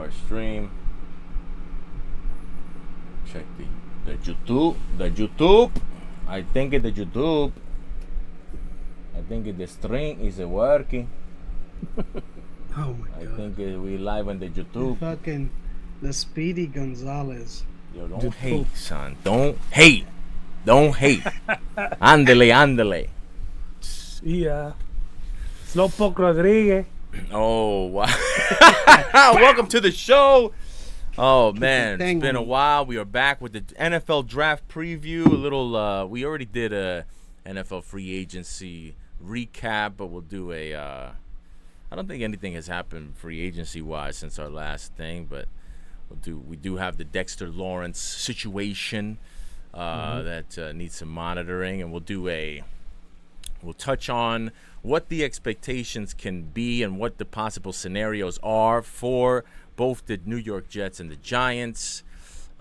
Start stream. Check the YouTube. The YouTube. I think the YouTube. I think the stream is working. Oh my god. I think we live on the YouTube. Fucking the Speedy Gonzalez. Yo, don't hate, son. Don't hate. Don't hate. Ándele. Yeah. Slowpoke Rodriguez. Oh, wow. Welcome to the show. Oh, man. It's been a while. We are back with the NFL draft preview. A little, we already did a NFL free agency recap, but we'll do I don't think anything has happened free agency-wise since our last thing, but we do have the Dexter Lawrence situation that needs some monitoring, and we'll touch on what the expectations can be and what the possible scenarios are for both the New York Jets and the Giants.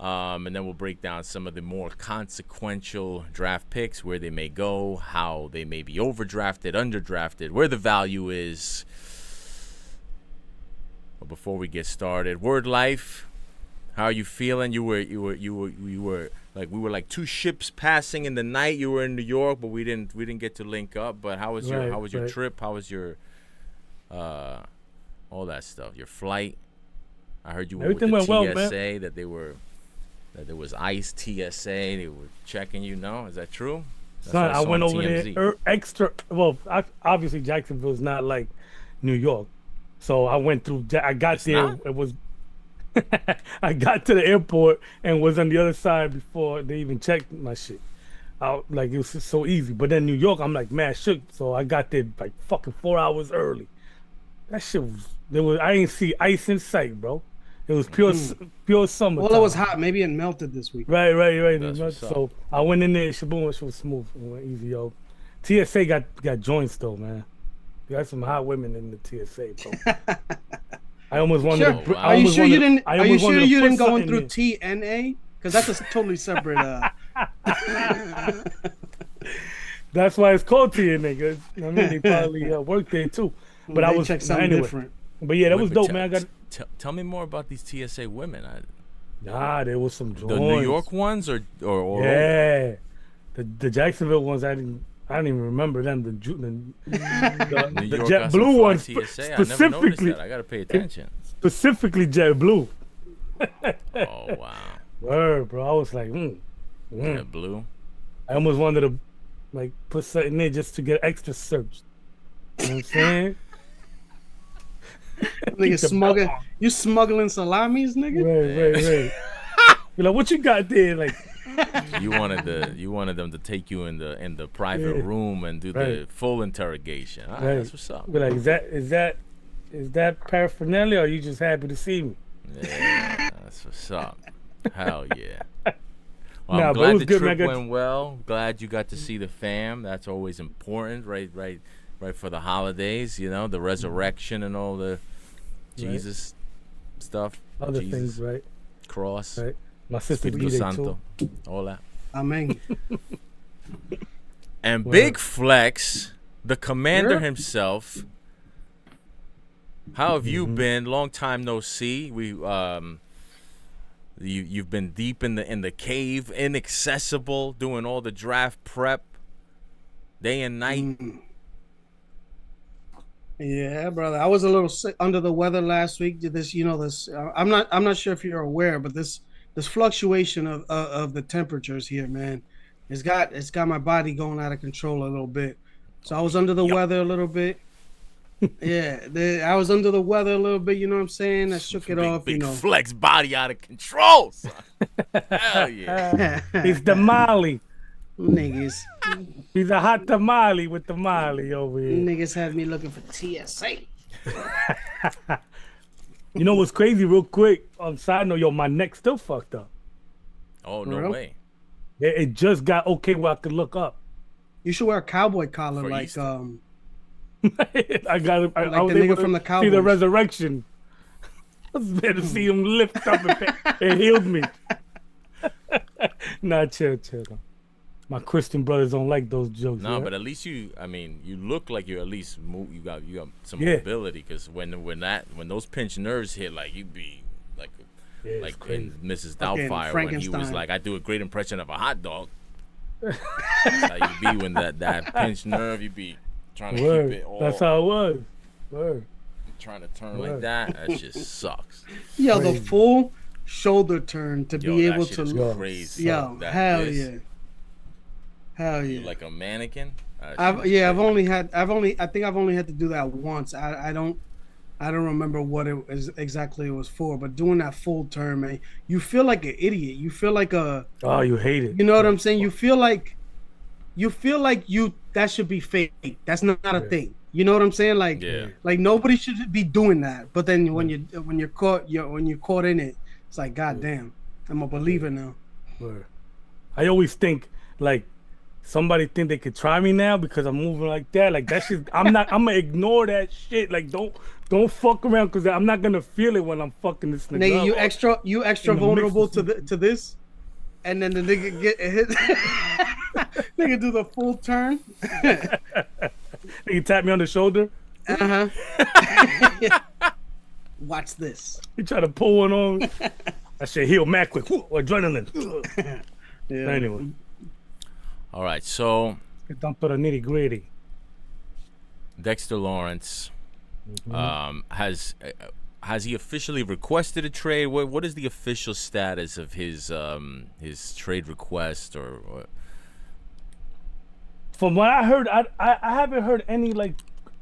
And then we'll break down some of the more consequential draft picks, where they may go, how they may be overdrafted, underdrafted, where the value is. But before we get started, Word Life, how are you feeling? You were like, we were like two ships passing in the night. You were in New York, but we didn't get to link up. But how was your trip? How was your all that stuff? Your flight? I heard you were with the TSA, well, that there was ICE TSA. They were checking you. No, is that true? Son, I went over there extra. Well, obviously Jacksonville is not like New York, so I went through. I got there. Not? It was. I got to the airport and was on the other side before they even checked my shit. Like, it was just so easy. But then New York, I'm like mad shook. So I got there like fucking 4 hours early. That shit was. I ain't see ice in sight, bro. It was pure summer. Well, it was hot. Maybe it melted this week. Right. So I went in there. Shaboom, it was smooth. It went easy, yo. TSA got joints though, man. You got some hot women in the TSA, bro. I almost wanted to. Are you sure you didn't go in through TNA? Because that's a totally separate. That's why it's called TNA. Cause, I mean, they probably worked there too. But I was something different. But yeah, that was dope, man. Tell me more about these TSA women. There was some joints. The New York ones or yeah, the Jacksonville ones. I didn't even remember them. The JetBlue ones TSA. I never noticed that. I gotta pay attention. Specifically JetBlue. Oh wow. Word, bro. I was like, JetBlue. I almost wanted to like put something in just to get extra search. You know what I'm saying? Nigga you smuggling salamis, nigga? Right. You're like, what you got there? Like, you wanted them to take you in the private room and do the full interrogation. That's what's up. But like, is that paraphernalia, or are you just happy to see me? Yeah, that's what's up. Hell yeah. Well, I'm glad the trip went well. Glad you got to see the fam. That's always important, right for the holidays. You know, the resurrection and all the Jesus stuff. Other Jesus, things, right? Cross. Right. My sister Espiritu Santo. All that. Amen. And Big Flex, the commander himself. How have you been? Long time no see. We you've been deep in the cave, inaccessible, doing all the draft prep, day and night. Yeah, brother. I was a little sick, under the weather last week. I'm not sure if you're aware, but this fluctuation of the temperatures here, man, it's got my body going out of control a little bit. So I was under the weather a little bit. Yeah, I was under the weather a little bit. You know what I'm saying? I shook it off. Big Flex body out of control. Son. Hell yeah! He's the Molly. Niggas. He's a hot tamale with the Molly over here. Niggas had me looking for TSA. You know what's crazy? Real quick, on side note, my neck still fucked up. Oh, no way. It just got okay where I could look up. You should wear a cowboy collar for like Easter. I got it. I was the able nigga from the see Cowboys. the resurrection. I was there to see him lift up and healed me. Nah, chill. My Christian brothers don't like those jokes. No, right? but at least you look like you at least move. You got some mobility, because when those pinched nerves hit, like you be like like in Mrs. Okay, Doubtfire when he was like, I do a great impression of a hot dog. That's how you be when that pinched nerve, you be trying to keep it all. That's how it was. Word. Trying to turn like that just sucks. Yo, the full shoulder turn to be able to look crazy. Yo, hell yeah. Hell yeah. Like a mannequin? I think I've only had to do that once. I don't remember what it was exactly it was for, but doing that full turn, man, you feel like an idiot. You feel like you hate it. You know what I'm saying? You feel like that should be fake. That's not a thing. You know what I'm saying? Like nobody should be doing that. But then when you're caught in it, it's like, God damn, I'm a believer now. I always think like somebody think they could try me now because I'm moving like that. Like that shit, I'm gonna ignore that shit. Like don't fuck around because I'm not gonna feel it when I'm fucking this nigga. Nigga, you extra vulnerable to this, and then the nigga get hit. Nigga do the full turn. Nigga tap me on the shoulder. Watch this. He try to pull one on. I said heal mad quick. Adrenaline. Anyway. All right, so get down to the nitty gritty. Dexter Lawrence has he officially requested a trade? What is the official status of his trade request or? From what I heard, I haven't heard any like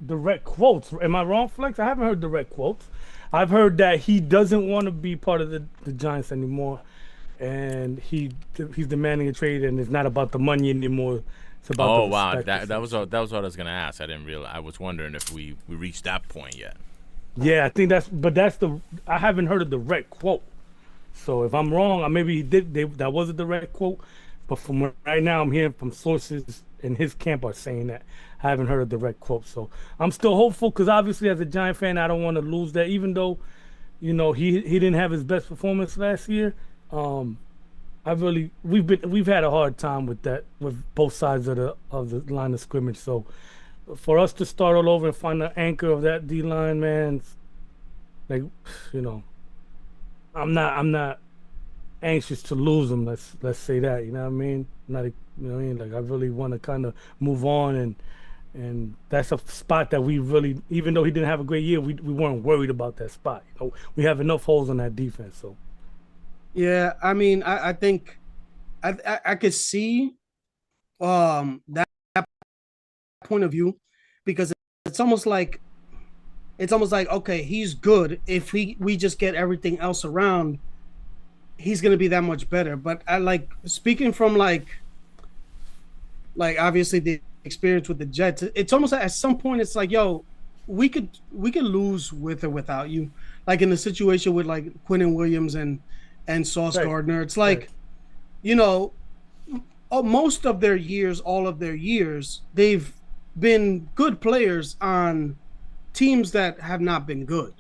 direct quotes. Am I wrong, Flex? I haven't heard direct quotes. I've heard that he doesn't want to be part of the Giants anymore, and he's demanding a trade, and it's not about the money anymore. It's about that was what I was gonna ask. I didn't realize. I was wondering if we reached that point yet. Yeah, I think I haven't heard a direct quote. So if I'm wrong, maybe he did. That was a direct quote, but from right now, I'm hearing from sources in his camp are saying that. I haven't heard a direct quote, so I'm still hopeful because obviously as a Giant fan, I don't want to lose that. Even though, you know, he didn't have his best performance last year. We've had a hard time with that with both sides of the line of scrimmage. So for us to start all over and find the anchor of that D line, man, like, you know, I'm not anxious to lose him. Let's say that. You know what I mean? You know what I mean? Like I really want to kind of move on and that's a spot that we really, even though he didn't have a great year, we weren't worried about that spot. You know, we have enough holes on that defense. So. Yeah, I mean, I think I could see that point of view because it's almost like okay, he's good. If we just get everything else around, he's gonna be that much better. But I like speaking from like obviously the experience with the Jets. It's almost like at some point it's like, yo, we could lose with or without you. Like in the situation with like Quinnen Williams and Sauce Gardner, it's like, you know, most of their years, all of their years, they've been good players on teams that have not been good.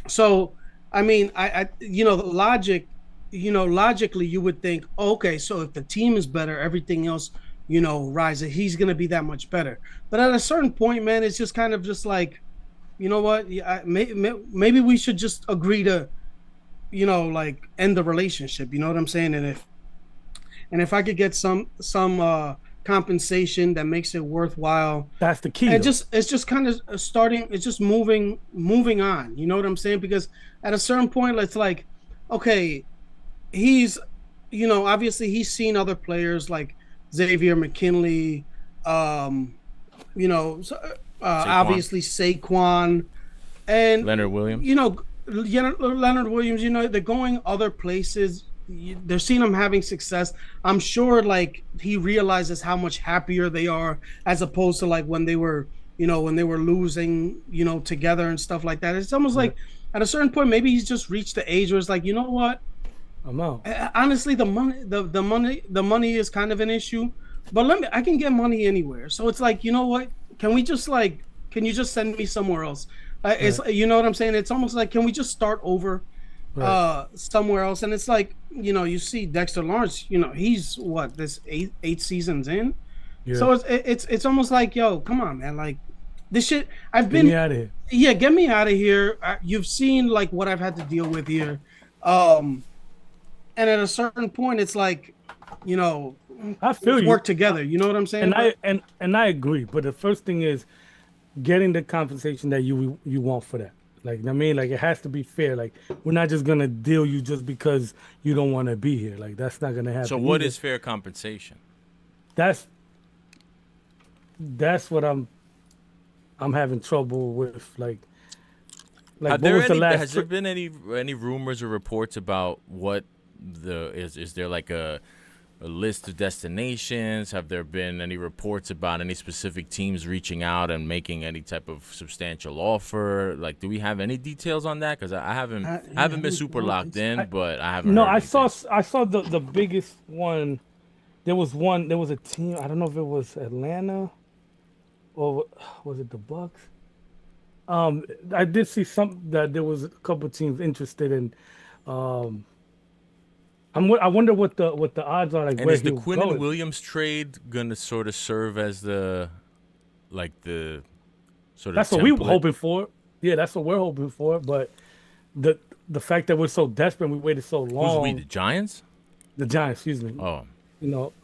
So, I mean, I you know, logically, you would think, okay, so if the team is better, everything else, you know, rises. He's going to be that much better. But at a certain point, man, it's just kind of just like, you know what? Maybe we should just agree to, you know, like end the relationship. You know what I'm saying? And if I could get some compensation that makes it worthwhile, that's the key. And it's just kind of starting. It's just moving on. You know what I'm saying? Because at a certain point, it's like, okay, he's, you know, obviously he's seen other players like Xavier McKinley, you know, obviously Saquon, and Leonard Williams. You know, Leonard Williams. You know, they're going other places. They're seeing them having success. I'm sure, like he realizes how much happier they are as opposed to like when they were, you know, when they were losing, you know, together and stuff like that. It's almost like at a certain point, maybe he's just reached the age where it's like, you know what? I'm out. Honestly, the money is kind of an issue, but I can get money anywhere. So it's like, you know what? Can you just send me somewhere else? It's, you know what I'm saying? It's almost like, can we just start over somewhere else? And it's like, you know, you see Dexter Lawrence, you know, he's this eight seasons in. Yeah. So it's almost like, yo, come on, man. Like, This shit. I've Get been. me out of here. Yeah, get me out of here. You've seen like what I've had to deal with here, and at a certain point, it's like, you know, I feel let's you. work together. You know what I'm saying? And I agree. But the first thing is getting the compensation that you want for that. Like I mean, like it has to be fair. Like we're not just gonna deal you just because you don't want to be here. Like that's not gonna happen. So what is fair compensation? That's what I'm having trouble with. Like has there been any rumors or reports about what is there like a list of destinations? Have there been any reports about any specific teams reaching out and making any type of substantial offer? Like, do we have any details on that? Because I haven't been super locked in, but I haven't. No, heard I saw the biggest one. There was a team. I don't know if it was Atlanta or was it the Bucks. I did see that there was a couple teams interested in. I wonder what the odds are. Like, and where is the Quinnen Williams trade gonna sort of serve as the sort of? That's what we were hoping for. Yeah, that's what we're hoping for. But the fact that we're so desperate, we waited so long. Who's we? The Giants? The Giants, excuse me. Oh, you know.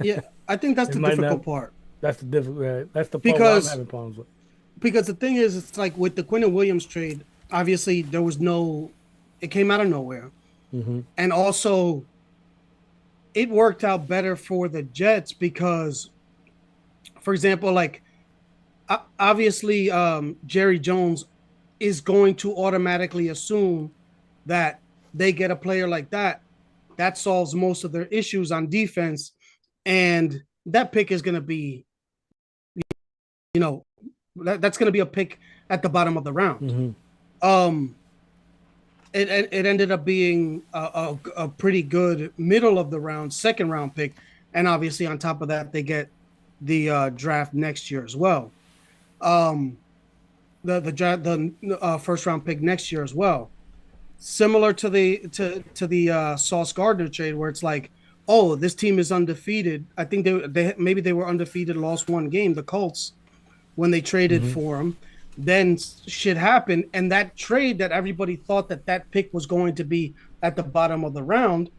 Yeah, I think that's the difficult part. That's the difficult. That's the part I'm having problems with. Because the thing is, it's like with the Quinnen Williams trade, obviously there was it came out of nowhere. Mm-hmm. And also it worked out better for the Jets because, for example, like obviously Jerry Jones is going to automatically assume that they get a player like that. That solves most of their issues on defense. And that pick is going to be, that's going to be a pick at the bottom of the round. Mm-hmm. It ended up being a pretty good middle of the round, second round pick. And obviously on top of that, they get the draft next year as well. The first round pick next year as well. Similar to the Sauce Gardner trade, where it's like, oh, this team is undefeated. I think they were undefeated, lost one game, the Colts, when they traded for him. Then shit happened, and that trade that everybody thought that pick was going to be at the bottom of the round,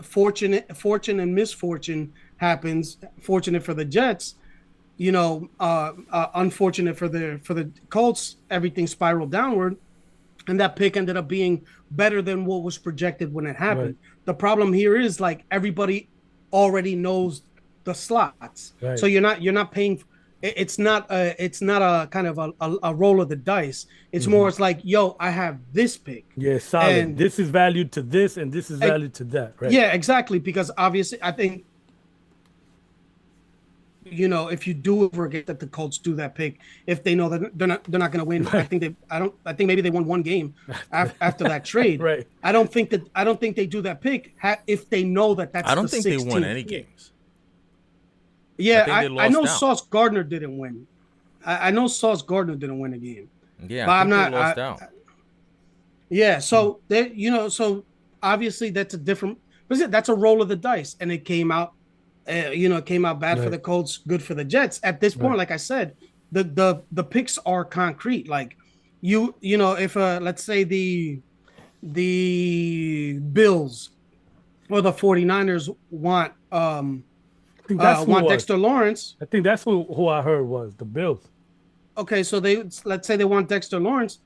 fortune and misfortune happens. Fortunate for the Jets, unfortunate for the Colts, everything spiraled downward, and that pick ended up being better than what was projected when it happened. Right. The problem here is like everybody already knows the slots, right. So you're not paying. It's not a kind of a roll of the dice. It's more, it's like, yo, I have this pick. Yeah, solid. And this is valued to this, and this is valued to that. Right? Yeah, exactly. Because obviously, I think, if you do forget that the Colts do that pick, if they know that they're not going to win, right. I think maybe they won one game after that trade. Right. I don't think they do that pick if they know that that's. I don't think they won any games. Yeah, I know Sauce Gardner didn't win. I know Sauce Gardner didn't win a game. Yeah, but I'm not. Lost out. Yeah, so so obviously that's a different. That's a roll of the dice, and it came out. It came out bad for the Colts, good for the Jets. At this point, like I said, the picks are concrete. Like if let's say the Bills or the 49ers want Dexter Lawrence. I think that's who I heard was the Bills. Okay, so let's say they want Dexter Lawrence.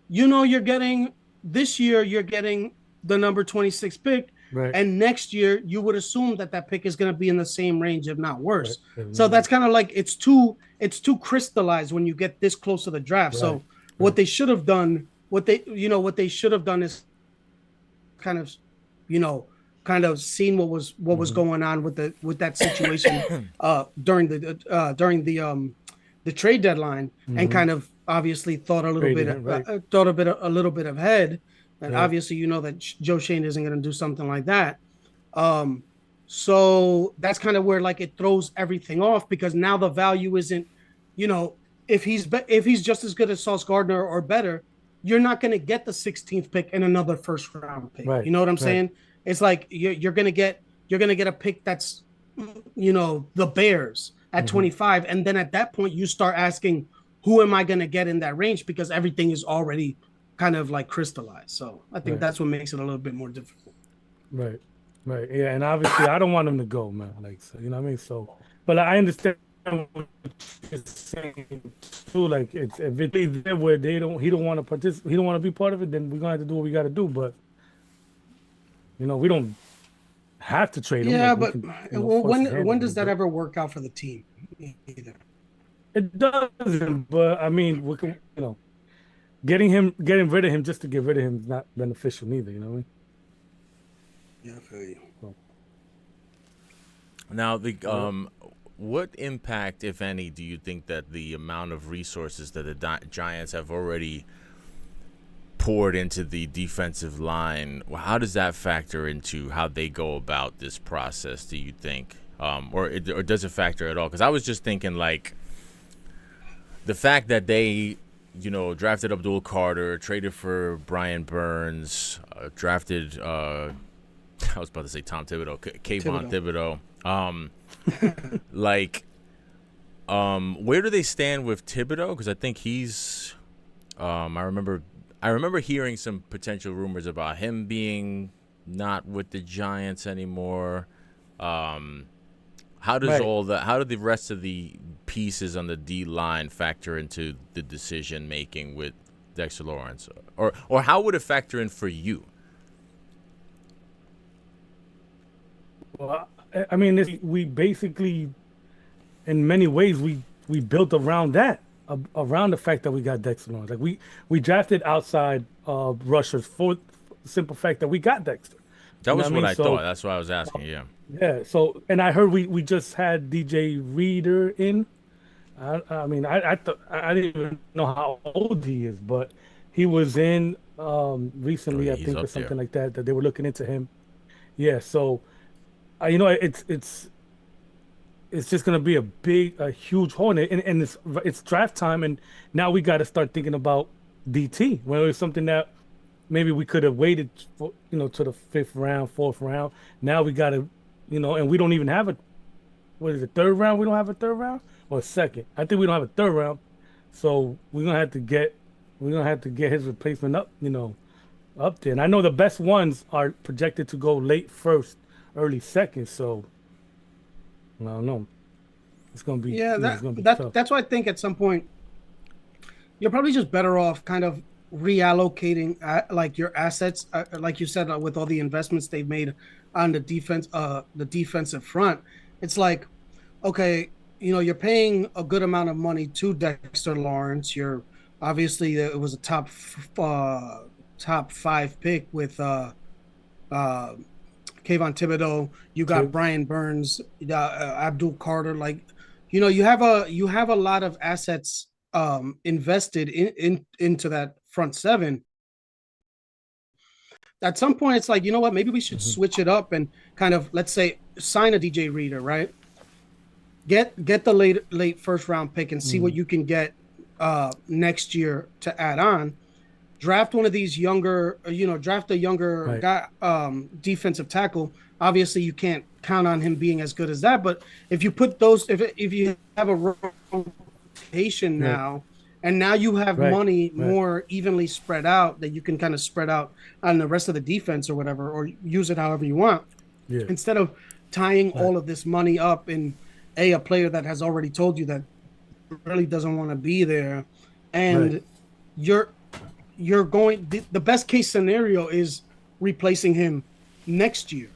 You're getting this year. You're getting the number 26 pick, right. And next year you would assume that pick is going to be in the same range, if not worse. Right. So that's kind of like it's too crystallized when you get this close to the draft. Right. So what they should have done, what they should have done is kind of seen what was going on with that situation during the trade deadline, and kind of obviously thought a little bit ahead, and obviously that Joe Shane isn't going to do something like that. So that's kind of where like it throws everything off, because now the value isn't, if he's just as good as Sauce Gardner or better, you're not going to get the 16th pick and another first round pick. Right. You know what I'm saying? It's like you're gonna get a pick that's, the Bears at 25. And then at that point, you start asking, who am I going to get in that range? Because everything is already kind of like crystallized. So I think that's what makes it a little bit more difficult. Right. Right. Yeah. And obviously, I don't want him to go, man. Like, so, you know what I mean? So, but I understand what you're saying too. Like, if it's there where he don't want to participate, he don't want to be part of it, then we're gonna have to do what we got to do. But we don't have to trade him. Yeah, like, but can, when does that ever work out for the team? Either. It doesn't. But I mean, we can, getting rid of him just to get rid of him is not beneficial neither. You know what I mean? Yeah, I feel you. Now, what impact, if any, do you think that the amount of resources that the Giants have already poured into the defensive line, how does that factor into how they go about this process, do you think? Or does it factor at all? Because I was just thinking, like, the fact that they, drafted Abdul Carter, traded for Brian Burns, drafted, I was about to say Tom Thibodeau, Kayvon Thibodeau. Where do they stand with Thibodeau? Because I think he's, I remember hearing some potential rumors about him being not with the Giants anymore. How do the rest of the pieces on the D line factor into the decision making with Dexter Lawrence, or how would it factor in for you? Well, I mean, we basically, in many ways, we built around that, around the fact that we got Dexter Lawrence. Like we drafted outside rushers for the simple fact that we got Dexter. That was what I thought. That's why I was asking. Yeah. Yeah. So, and I heard we just had DJ Reader in. I mean, I thought I didn't even know how old he is, but he was in recently, I think, or something like that. That they were looking into him. Yeah. So. It's just gonna be a huge hole, and it's draft time, and now we got to start thinking about DT. When it was something that maybe we could have waited for, to the 5th round, 4th round. Now we got to, and we don't even have what is it, 3rd round? We don't have a 3rd round or a 2nd. I think we don't have a 3rd round, so we're gonna have to get his replacement up, up there. And I know the best ones are projected to go late 1st. Early 2nd, so I don't know. It's gonna be tough. That's why I think at some point you're probably just better off kind of reallocating like your assets, like you said, with all the investments they've made on the defensive front. It's like, okay, you're paying a good amount of money to Dexter Lawrence. You're obviously it was a top 5 pick with Kayvon Thibodeau, you got Brian Burns, Abdul Carter. Like, you have a lot of assets invested into that front 7. At some point, it's like, you know what? Maybe we should switch it up and kind of, let's say, sign a DJ Reader, right? Get the late 1st round pick and see what you can get next year to add on. Draft one of these younger, draft a younger guy, defensive tackle. Obviously, you can't count on him being as good as that. But if you put those, if you have a rotation now, and now you have money more evenly spread out, that you can kind of spread out on the rest of the defense or whatever, or use it however you want, instead of tying all of this money up in a player that has already told you that really doesn't want to be there, and you're going, the best case scenario is replacing him next year.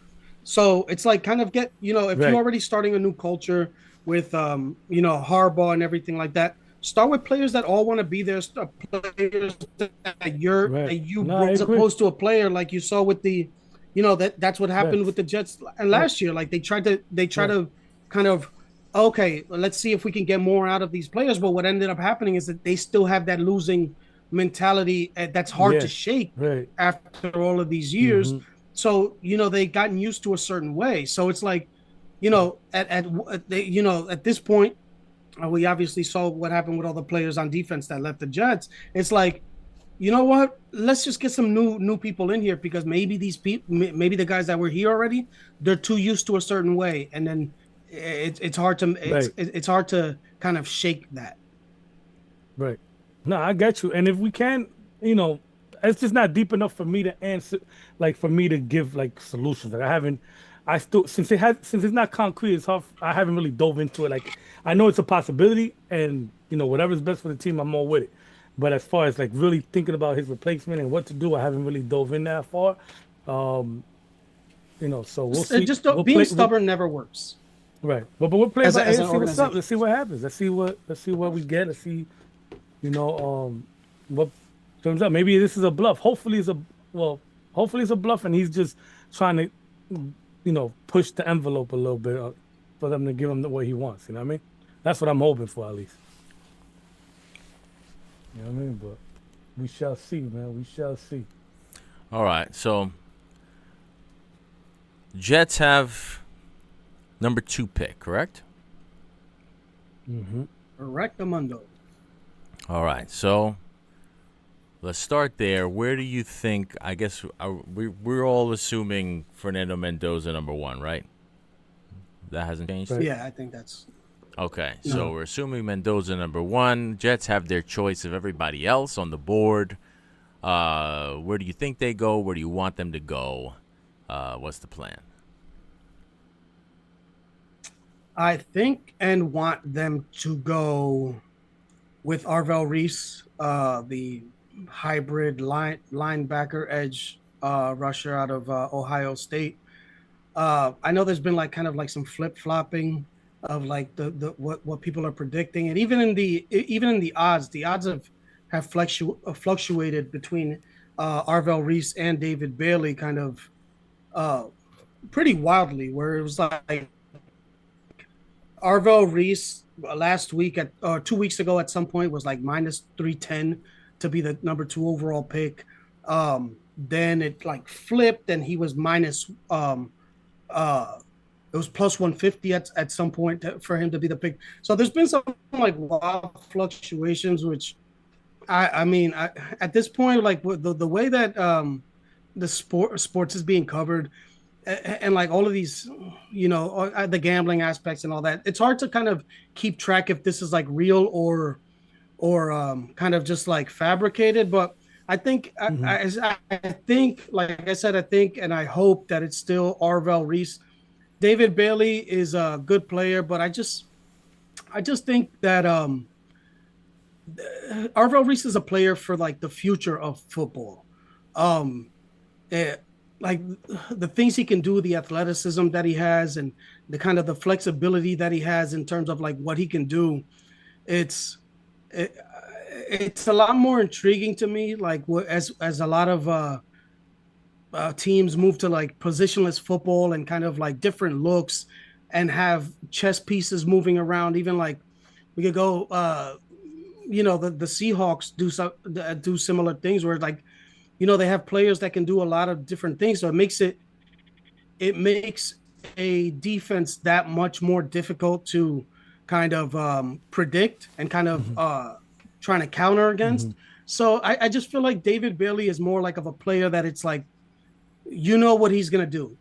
So it's like kind of get, if you're already starting a new culture with, Harbaugh and everything like that, start with players that all want to be there, players that as opposed to a player like you saw with the, that's what happened with the Jets and last year. Like they tried to kind of, okay, let's see if we can get more out of these players. But what ended up happening is that they still have that losing mentality that's hard to shake after all of these years. So they gotten used to a certain way. So it's like, at this point, we obviously saw what happened with all the players on defense that left the Jets. It's like, you know what? Let's just get some new people in here, because maybe these people, maybe the guys that were here already, they're too used to a certain way, and then it's hard to Right. it's hard to kind of shake that. Right. No, I get you. And if we can, you know, it's just not deep enough for me to answer, like for me to give like solutions. Like I haven't, I still since it's not concrete, it's hard. I haven't really dove into it. Like I know it's a possibility, and you know whatever's best for the team, I'm all with it. But as far as like really thinking about his replacement and what to do, I haven't really dove in that far. Um, you know, so we'll see. Just don't, We'll being play. We'll, stubborn never works right. But we'll play by as ear. an See what's up. organization. Let's see what happens. Let's see what we get. Let's see you know, what turns out maybe this is a bluff. Hopefully it's a bluff, and he's just trying to, you know, push the envelope a little bit for them to give him the way he wants. You know what I mean? That's what I'm hoping for, at least. You know what I mean? But we shall see, man. We shall see. All right, so Jets have number 2 pick, correct? Mm-hmm. Correctamundo. All right, so let's start there. Where do you think? I guess we're all assuming Fernando Mendoza number 1, right? That hasn't changed. Right. Yeah, I think that's Okay, No. so we're assuming Mendoza number 1. Jets have their choice of everybody else on the board. Where do you think they go? Where do you want them to go? What's the plan? I think and want them to go with Arvel Reese, the hybrid linebacker edge rusher out of Ohio State. I know there's been like kind of like some flip flopping of like the what people are predicting, and even in the odds, have fluctuated between Arvel Reese and David Bailey, kind of uh, pretty wildly, where it was like Arvel Reese last week at 2 weeks ago at some point was like minus 310 to be the number 2 overall pick. Then it like flipped and he was minus it was plus 150 at some point for him to be the pick. So there's been some like wild fluctuations, which I at this point, like the way that the sports is being covered, and like all of these, the gambling aspects and all that, it's hard to kind of keep track if this is like real or kind of just like fabricated. But I think Mm-hmm. I think, like I said, I think and I hope that it's still Arvel Reese. David Bailey is a good player, but I just think that Arvel Reese is a player for like the future of football. Um, like the things he can do, the athleticism that he has, and the kind of the flexibility that he has in terms of like what he can do. It's it, it's a lot more intriguing to me. Like as a lot of teams move to like positionless football and kind of like different looks and have chess pieces moving around. Even like we could go, the Seahawks do similar things where like they have players that can do a lot of different things. So it makes a defense that much more difficult to kind of predict and kind of Mm-hmm. trying to counter Mm-hmm. against. So I just feel like David Bailey is more like of a player that it's like, you know what he's going to do.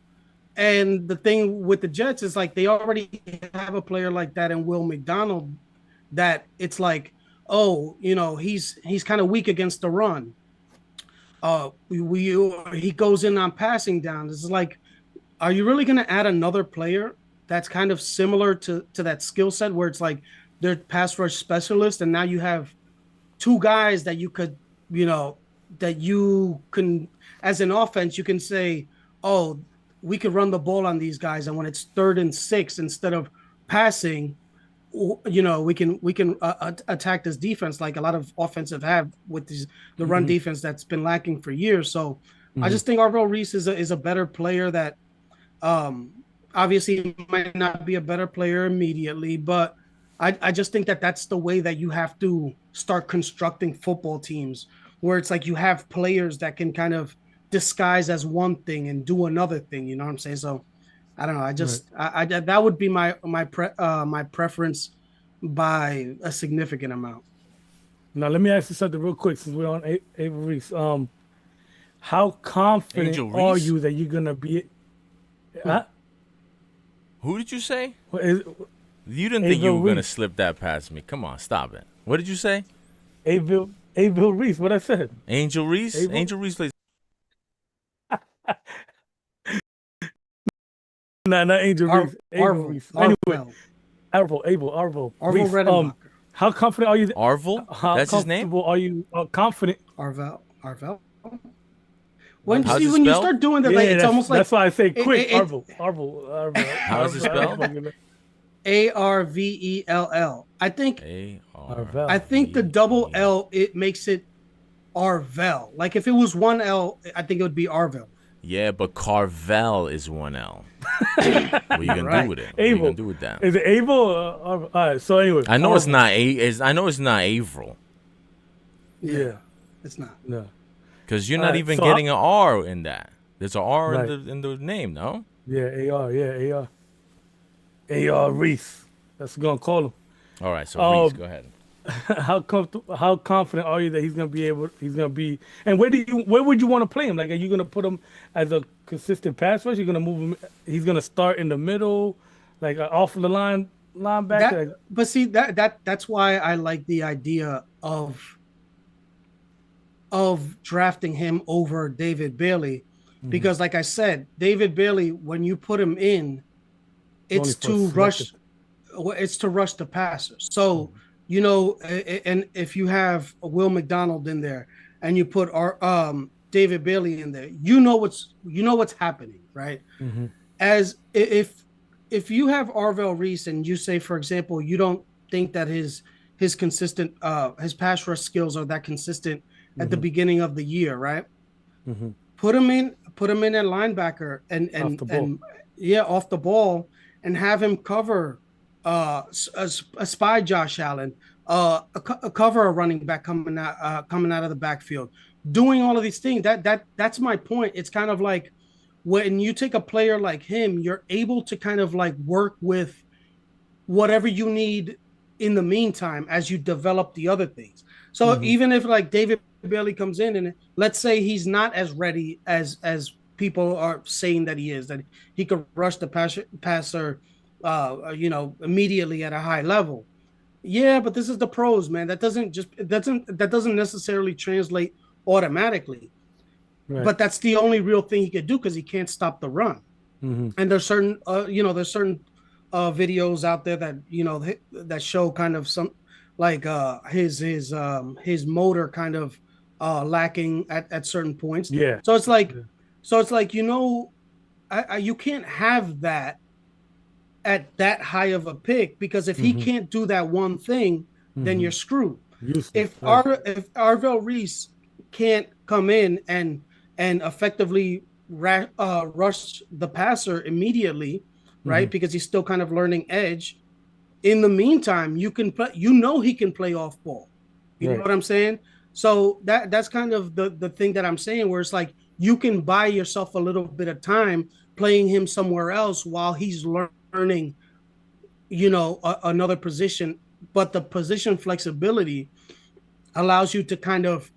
And the thing with the Jets is like they already have a player like that in Will McDonald that it's like, oh, he's kind of weak against the run. He goes in on passing downs. It's like, are you really going to add another player that's kind of similar to that skill set where it's like they're pass rush specialists, and now you have two guys that you could, that you can, as an offense, you can say, oh, we could run the ball on these guys, and when it's 3rd and 6, instead of passing, we can attack this defense like a lot of offensive have with the run Mm-hmm. defense that's been lacking for years. So I Mm-hmm. just think Arvel Reese is a better player that um, obviously might not be a better player immediately, but I just think that that's the way that you have to start constructing football teams, where it's like you have players that can kind of disguise as one thing and do another thing. You know what I'm saying? So I don't know. Right. That would be my preference by a significant amount. Now let me ask you something real quick since we're on Avery. How confident Angel are Reese? you that you're gonna be? Hmm. Huh? Who did you say? What is, You didn't think you were gonna slip that past me. Come on, stop it. What did you say? Avil Reese. What I said? Angel Reese. Avil? Angel Reese plays. Nah, not Angel Reese. Avil Reese. Anyway, Arvel Reese. Redenbacher. How confident are you? Arvel. That's his name. How comfortable are you? Confident? Arvel. How's it When you spelled? start doing that, like, it's almost like that's why I say quick. Arvel. How's it spelled? Arvell. I think the double L, it makes it Arvel. Like if it was one L, I think it would be Arvel. Yeah, but Carvel is one L. What are you gonna do with it? What are you gonna do with that? Is it Abel? All right. So anyway, I know it's not I know it's not Avril. Yeah, it's not. No, because you're not even getting an R in that. There's an R in the name, no? Yeah, AR. Yeah, AR Reese. That's what we're gonna call him. All right, so Reese, go ahead. How confident are you that he's gonna be? And where would you want to play him? Like, are you gonna put him as a consistent pass rush? You're gonna move him. He's gonna start in the middle, like off the linebacker. But see that's why I like the idea of drafting him over David Bailey, because like I said, David Bailey, when you put him in, it's to rush the passer. So. You know, and if you have Will McDonald in there and you put David Bailey in there, you know what's happening, right? Mm-hmm. As if you have Arvell Reese and you say, for example, you don't think that his consistent his pass rush skills are that consistent at the beginning of the year, right? Mm-hmm. Put him in at linebacker and off the ball, and have him cover a spy Josh Allen, cover a running back coming out of the backfield, doing all of these things. That's my point. It's kind of like when you take a player like him, you're able to kind of like work with whatever you need in the meantime as you develop the other things. So even if like David Bailey comes in and let's say he's not as ready as people are saying that he is, that he could rush the passer immediately at a high level. Yeah, but this is the pros, man. That doesn't necessarily translate automatically. Right. But that's the only real thing he could do because he can't stop the run. Mm-hmm. And there's certain videos out there that that show kind of some like his motor kind of lacking at certain points. Yeah. So it's like you can't have that at that high of a pick, because if he can't do that one thing, then you're screwed. If Arvell Reese can't come in and effectively rush the passer immediately, right? Because he's still kind of learning edge. In the meantime, he can play off ball. You know what I'm saying? So that's kind of the thing that I'm saying, where it's like you can buy yourself a little bit of time playing him somewhere else while he's learning, another position. But the position flexibility allows you to kind of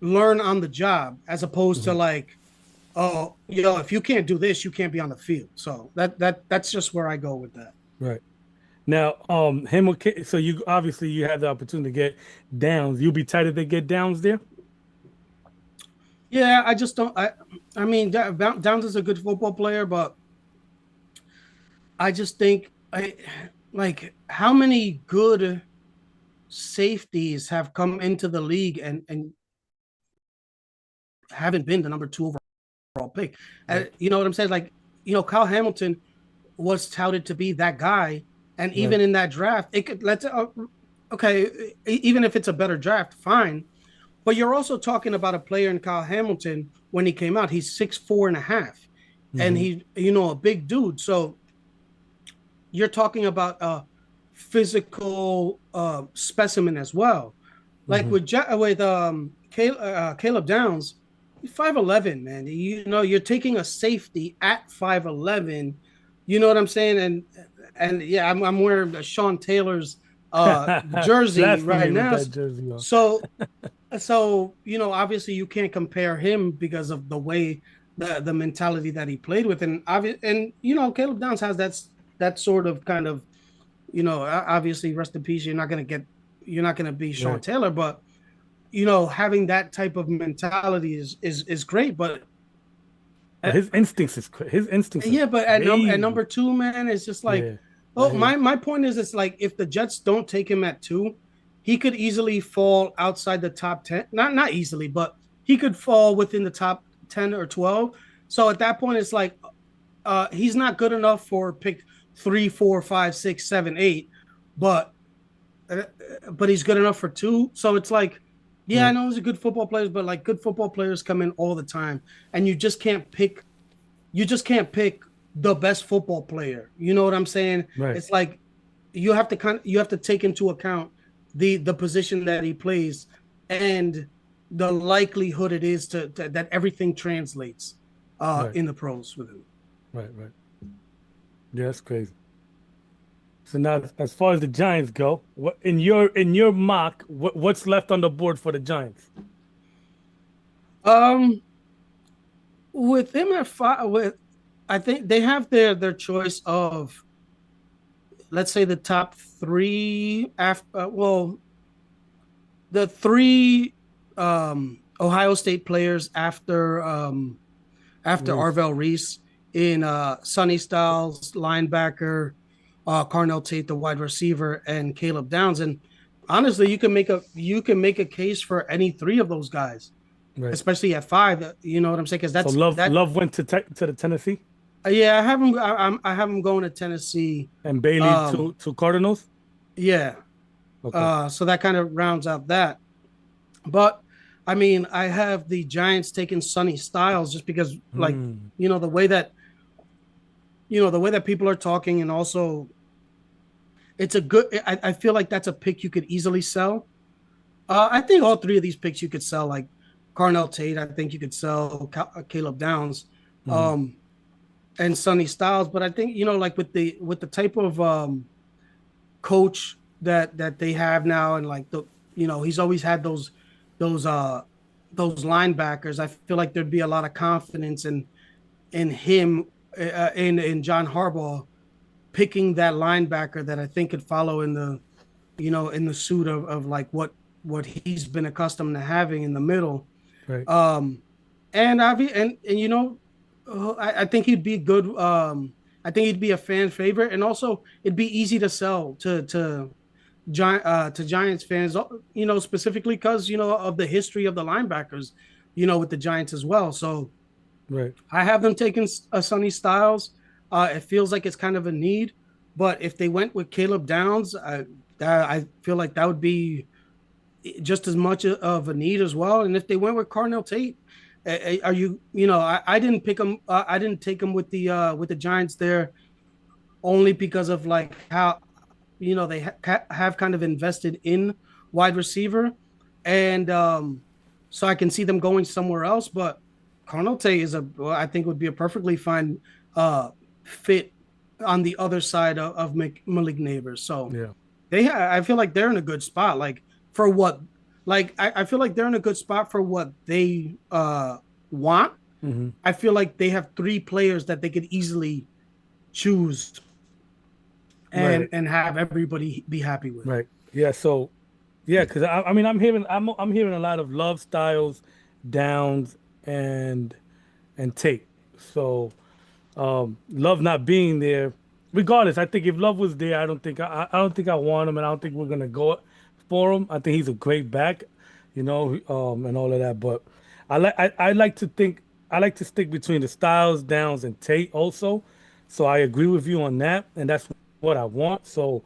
learn on the job, as opposed to like, if you can't do this, you can't be on the field. So that's just where I go with that. Right. Now, so you obviously have the opportunity to get downs. You'll be tight if they get downs there? Yeah, I just don't. I mean, Downs is a good football player, but I just think how many good safeties have come into the league and haven't been the number 2 overall pick. Right. You know what I'm saying? Like, Kyle Hamilton was touted to be that guy, and even in that draft, it could even if it's a better draft, fine. But you're also talking about a player in Kyle Hamilton when he came out. He's 6'4.5", and he, a big dude. So you're talking about a physical specimen as well. Like with Caleb Downs, he's 5'11", man. You're taking a safety at 5'11". You know what I'm saying? And yeah, I'm wearing Sean Taylor's jersey right now. So obviously you can't compare him because of the way the mentality that he played with, and Caleb Downs has that sort of kind of, obviously, rest in peace. You're not gonna be Sean Right. Taylor, but having that type of mentality is great. But But his instincts are yeah, but at crazy. number two, man, it's just like, Yeah. oh, Like, my point is, it's like if the Jets don't take him at two, he could easily fall outside the top 10. Not easily, but he could fall within the top 10 or 12. So at that point, it's like, he's not good enough for pick 3, 4, 5, 6, 7, 8, but uh, but he's good enough for two. So it's like, yeah, I right. know he's a good football player, but like good football players come in all the time, and you just can't pick the best football player. You know what I'm saying? Right. It's like you have to take into account the position that he plays and the likelihood it is to that everything translates Right. in the pros with him. Right. Right. Yeah, that's crazy. So now, as far as the Giants go, what in your mock, what's left on the board for the Giants? Um, with him at five, I think they have their choice of, let's say, the top three after the three Ohio State players after Reese. Arvell Reese in Sonny Styles, linebacker, Carnell Tate, the wide receiver, and Caleb Downs. And honestly, you can make a case for any three of those guys, Right. especially at five. You know what I'm saying? Because So that's Love that. Love went to the Tennessee Yeah, I have him going to Tennessee. and Bailey Um, to Cardinals. yeah. Okay. So that kind of rounds out that. But I mean, I have the Giants taking Sonny Styles just because, like, Hmm. you know, the way that the way that people are talking, and also it's a good. I feel like that's a pick you could easily sell. I think all three of these picks you could sell, like Carnell Tate. I think you could sell Caleb Downs, Hmm. um, and Sonny Styles. But I think, like with the type of coach that they have now, and like he's always had those uh those linebackers. I feel like there'd be a lot of confidence in him, in John Harbaugh picking that linebacker that I think could follow in the suit of like what he's been accustomed to having in the middle. Right. Um, and I think he'd be good. I think he'd be a fan favorite, and also it'd be easy to sell to Giants fans. Specifically because of the history of the linebackers, with the Giants as well. So Right. I have them taking a Sonny Styles. It feels like it's kind of a need, but if they went with Caleb Downs, I feel like that would be just as much of a need as well. And if they went with Carnell Tate, are I didn't pick him. I didn't take him with the Giants there only because of like how they have kind of invested in wide receiver, and so I can see them going somewhere else. But Carnote I think would be a perfectly fine fit on the other side of Malik Neighbors. So Yeah. I feel like they're in a good spot. Like for what, like I feel like they're in a good spot for what they want. Hmm. I feel like they have three players that they could easily choose and Right. and have everybody be happy with. Right. Yeah. So, yeah, because I mean, I'm hearing a lot of Love Styles, Downs, and Tate. So, Love not being there, regardless, I think if Love was there, I don't think I want him, and I don't think we're gonna go for him. I think he's a great back, and all of that. But I like to think I like to stick between the Styles, Downs, and Tate also. So I agree with you on that, and that's what I want. So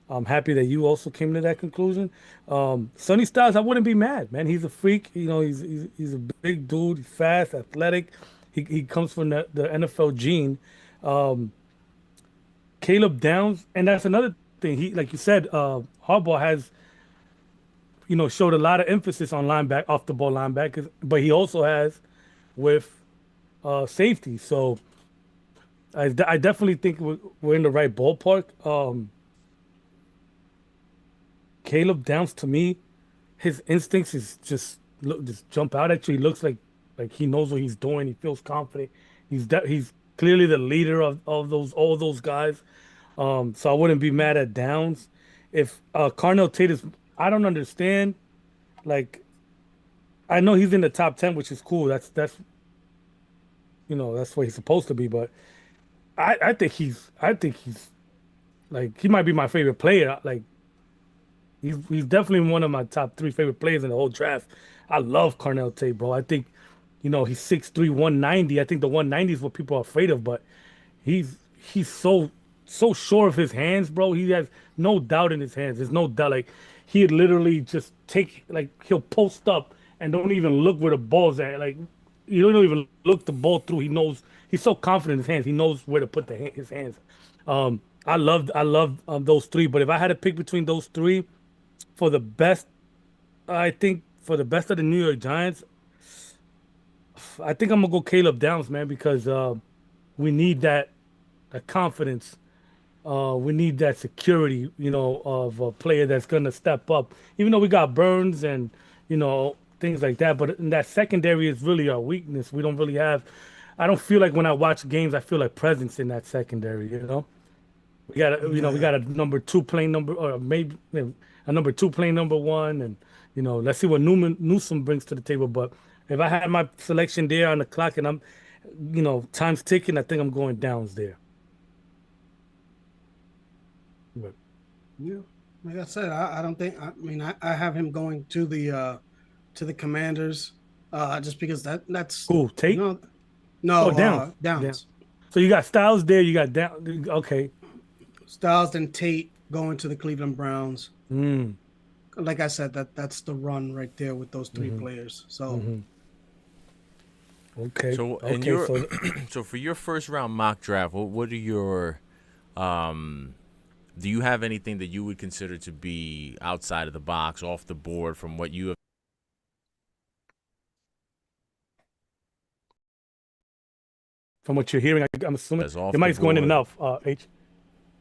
I'm happy that you also came to that conclusion. Sonny Styles, I wouldn't be mad, man. He's a freak. He's a big dude. He's fast, athletic. He comes from the NFL gene. Um, Caleb Downs, and that's another thing. He, like you said, Harbaugh has showed a lot of emphasis on off the ball linebackers, but he also has with safety. So I definitely think we're in the right ballpark. Caleb Downs, to me, his instincts is just jump out at you. He looks like Like he knows what he's doing. He feels confident. He's clearly the leader of those all those guys. So I wouldn't be mad at Downs. If Carnell Tate is, I don't understand. Like I know he's in the top 10, which is cool. That's that's where he's supposed to be. But I think he's like he might be my favorite player. Like he's definitely one of my top three favorite players in the whole draft. I love Carnell Tate, bro. I think, he's 6'3", 190. I think the 190 is what people are afraid of, but he's so sure of his hands, bro. He has no doubt in his hands. There's no doubt. Like he literally just he'll post up and don't even look where the ball's at. Like he don't even look the ball through. He knows he's so confident in his hands. He knows where to put his hands. I love those three. But if I had to pick between those three for the best, I think for the best of the New York Giants, I think I'm gonna go Caleb Downs, man, because we need that confidence. We need that security, of a player that's gonna step up. Even though we got Burns and things like that, but in that secondary is really our weakness. We don't really have. I don't feel like when I watch games, I feel like presence in that secondary. We got a number two playing number, or maybe a number two playing number one, and let's see what Newsom brings to the table. But if I had my selection there on the clock and I'm, time's ticking, I think I'm going Downs there. But, Yeah, like I said, I don't think. I mean, I have him going to the Commanders, just because that's cool. Tate? No, Downs. Downs. So you got Styles there. You got Down. Okay. Styles and Tate going to the Cleveland Browns. Mm. Like I said, that's the run right there with those 3 Mm-hmm. players. So. Mm-hmm. Okay. So okay. so for your first round mock draft, what are your do you have anything that you would consider to be outside of the box, off the board from what you have? From what you're hearing, I'm assuming As off your mic's the going in and board. out. H.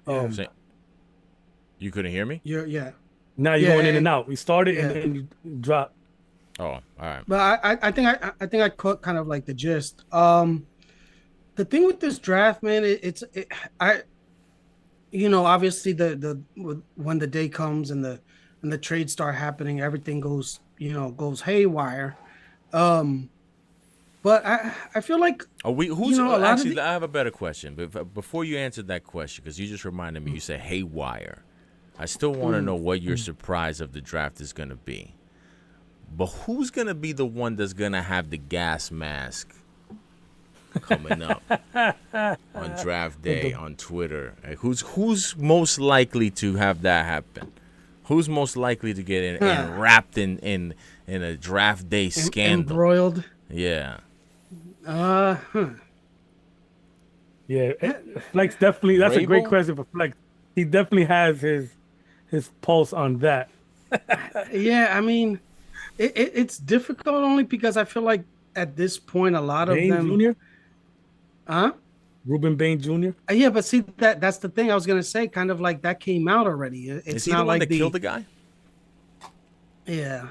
Yeah. You couldn't hear me? Yeah. Now you're Yeah, going in and and- out. We started yeah. and then you drop. Oh, all right. But I think I caught kind of like the gist. The thing with this draft, man, obviously when the day comes and the trades start happening, everything goes haywire. But I feel like Who's a lot of actually? I have a better question. But before you answer that question, because you just reminded me, you said haywire. I still want to know what your surprise of the draft is going to be. But who's going to be the one that's going to have the gas mask coming up on draft day on Twitter? Like, who's most likely to have that happen? Who's most likely to get wrapped in a draft day scandal? embroiled. Yeah. Yeah, Flex definitely. That's a great Vrabel? question for Flex. He definitely has his pulse on that. Yeah, I mean, it's difficult only because I feel like at this point a lot of Bain them. Jr. Huh? Ruben Bain Jr. Yeah, but see that's the thing I was gonna say. Kind of like that came out already. It's Is he not the one like that killed the guy? Yeah.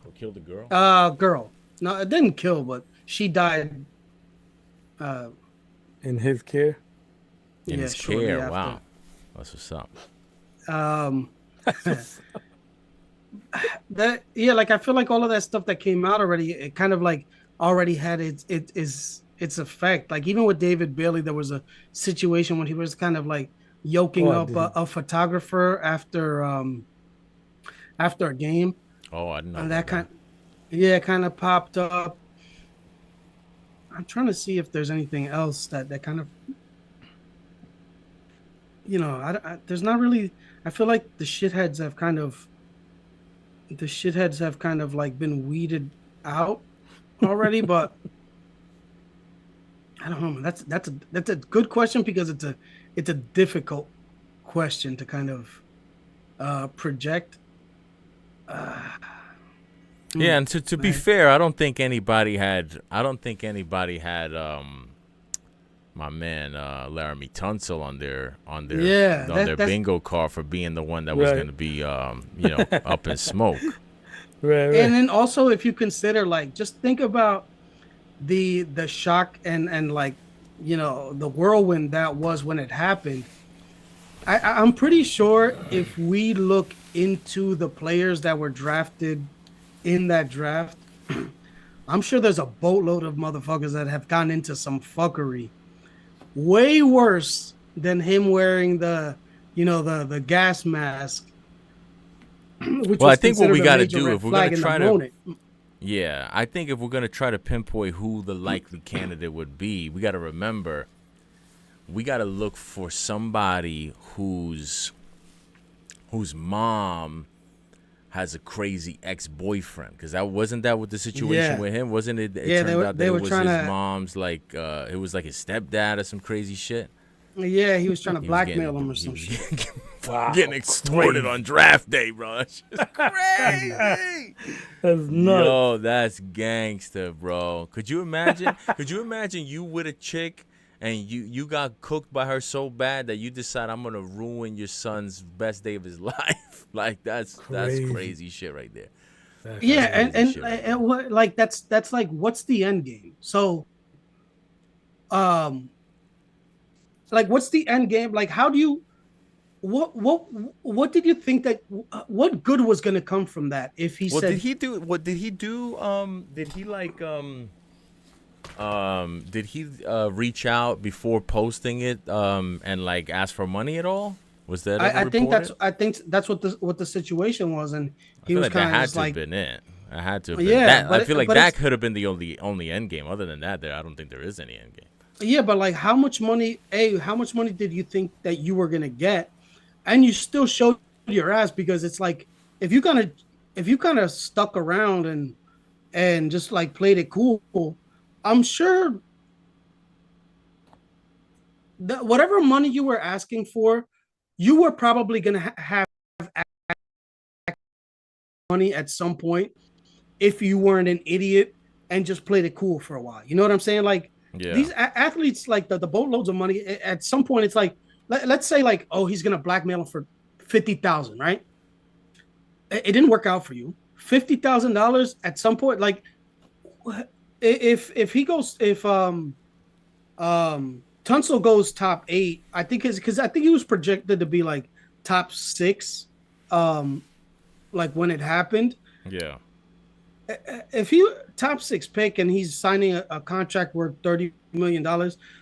Or killed the girl? Girl. No, it didn't kill, but she died. In his care. In Yeah, his shortly care. after. Wow. That's what's up. Like I feel like all of that stuff that came out already, it kind of like already had its effect. Like even with David Bailey, there was a situation when he was kind of like yoking up a photographer after a game. Oh, I didn't know. And that kind of popped up. I'm trying to see if there's anything else that kind of, there's not really. I feel like the shitheads have kind of like been weeded out already, but I don't know, man. That's a good question because it's a difficult question to kind of project. Yeah, and to be fair, I don't think anybody had my man Laramie Tunsil on their bingo card for being the one that was going to be up in smoke. Right. And then also if you consider, like, just think about the shock and like, the whirlwind that was when it happened. I'm pretty sure if we look into the players that were drafted in that draft, I'm sure there's a boatload of motherfuckers that have gone into some fuckery way worse than him wearing the gas mask, which Well, I was think what we considered a got to major do red if we're gonna flag in the try to, moment. yeah, I think if we're gonna try to pinpoint who the likely candidate would be, we got to remember we got to look for somebody whose mom has a crazy ex-boyfriend, because that wasn't that what the situation Yeah, with him, wasn't it? It yeah, turned out that they it were was trying his to. mom's, like it was like his stepdad or some crazy shit. Yeah, he was trying to He was blackmail him getting or some shit. Wow, getting extorted crazy. on draft day, bro. It's just crazy. That's nuts. Yo, that's gangster, bro. Could you imagine? Could you imagine you with a chick and you got cooked by her so bad that you decide I'm gonna ruin your son's best day of his life? Like that's Crazy. crazy shit right there. Yeah, That's and crazy and, shit right and there. what, like, that's like, what's the end game? So, um, like, what's the end game? Like, how do you what did you think that what good was going to come from that if he Well, did said, he do? What did he do? Did he like did he reach out before posting it and like ask for money at all? Was that ever reported? I think that's what the situation was, and I he feel was like that kind of had just to have like, been it. I had to have been yeah, that. I feel like but that it's could have been the only end game. Other than that, I don't think there is any end game. yeah, but like, how much money did you think that you were going to get? And you still showed your ass, because it's like, if you kind of stuck around and just like played it cool, I'm sure that whatever money you were asking for, you were probably going to have money at some point if you weren't an idiot and just played it cool for a while. You know what I'm saying? Like, Yeah, these athletes, like the boatloads of money, at some point, it's like, let's say, like, oh, he's going to blackmail him for 50,000, right? It didn't work out for you. $50,000 at some point, like, if he goes, if Tunsil goes top 8, I think, because I think he was projected to be like top 6, um, like when it happened. yeah, If he top 6 pick and he's signing a contract worth $30 million,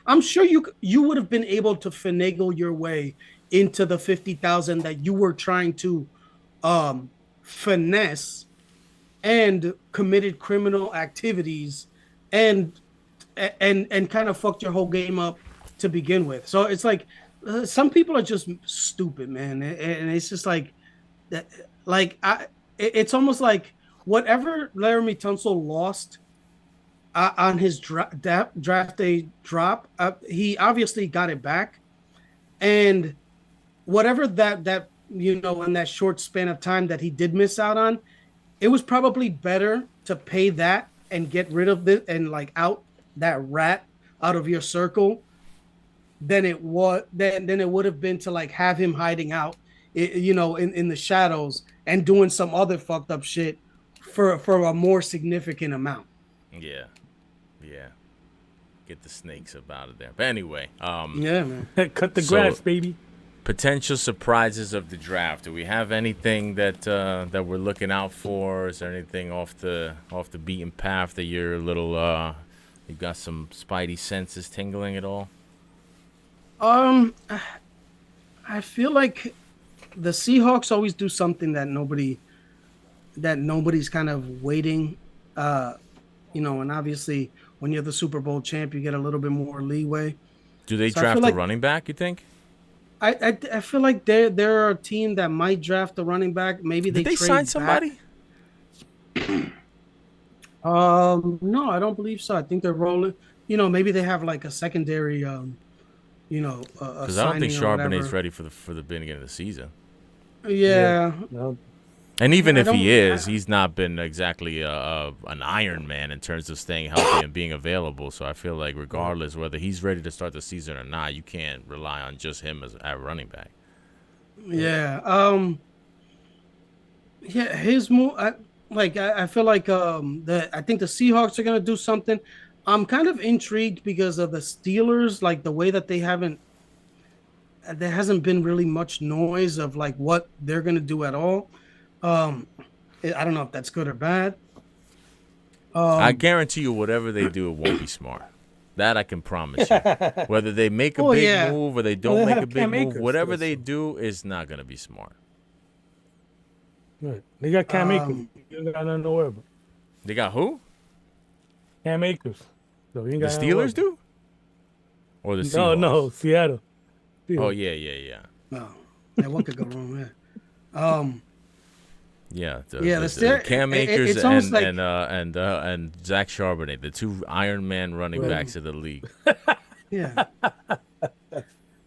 I'm sure you would have been able to finagle your way into the 50,000 that you were trying to finesse, and committed criminal activities, and and kind of fucked your whole game up to begin with. So it's like, some people are just stupid, man, and it's just like that. Like, it's almost like whatever Laramie Tunsil lost on his draft day drop, he obviously got it back, and whatever that in that short span of time that he did miss out on, it was probably better to pay that and get rid of it and like out that rat out of your circle than it would have been to like have him hiding out, in the shadows and doing some other fucked up shit for a more significant amount. yeah, yeah. Get the snakes up out of there. But anyway, Yeah, man. Cut the so grass, baby. potential surprises of the draft. Do we have anything that we're looking out for? Is there anything off the beaten path that you're a little you got some spidey senses tingling at all? um I feel like the Seahawks always do something that nobody's kind of waiting. And obviously when you're the Super Bowl champ, you get a little bit more leeway. Do they So I feel draft a like running back, you think? I feel like they're a team that might draft a running back. Maybe Did they they sign trade back. somebody? No, I don't believe so. I think they're rolling. Maybe they have like a secondary, a Because I don't think signing or Charbonnet's whatever. ready for the beginning of the season. Yeah. Yeah, No. And even I if he don't. is, he's not been exactly an Iron Man in terms of staying healthy and being available. So I feel like regardless whether he's ready to start the season or not, you can't rely on just him as a running back. Yeah. Yeah. His move. I feel like I think the Seahawks are gonna do something. I'm kind of intrigued because of the Steelers, like the way that there hasn't been really much noise of like what they're gonna do at all. Um, I don't know if that's good or bad. I guarantee you, whatever they do, it won't be smart. That I can promise you. Whether they make a Oh big yeah, move or they Well, don't they make a have big Cam move, Akers whatever still, they so. do is not gonna be smart. Right. They got Cam Akers. um, You ain't got nothing to worry about. They got who? Cam Akers. So you ain't The got nothing to worry Steelers about. do, or the No, Seahawks? Seattle. Oh Seahawks. yeah. no, yeah, what could go wrong there? Um, Yeah, yeah, the Cam Akers it's almost like and Zach Charbonnet, the two Iron Man running Right. backs of the league. yeah.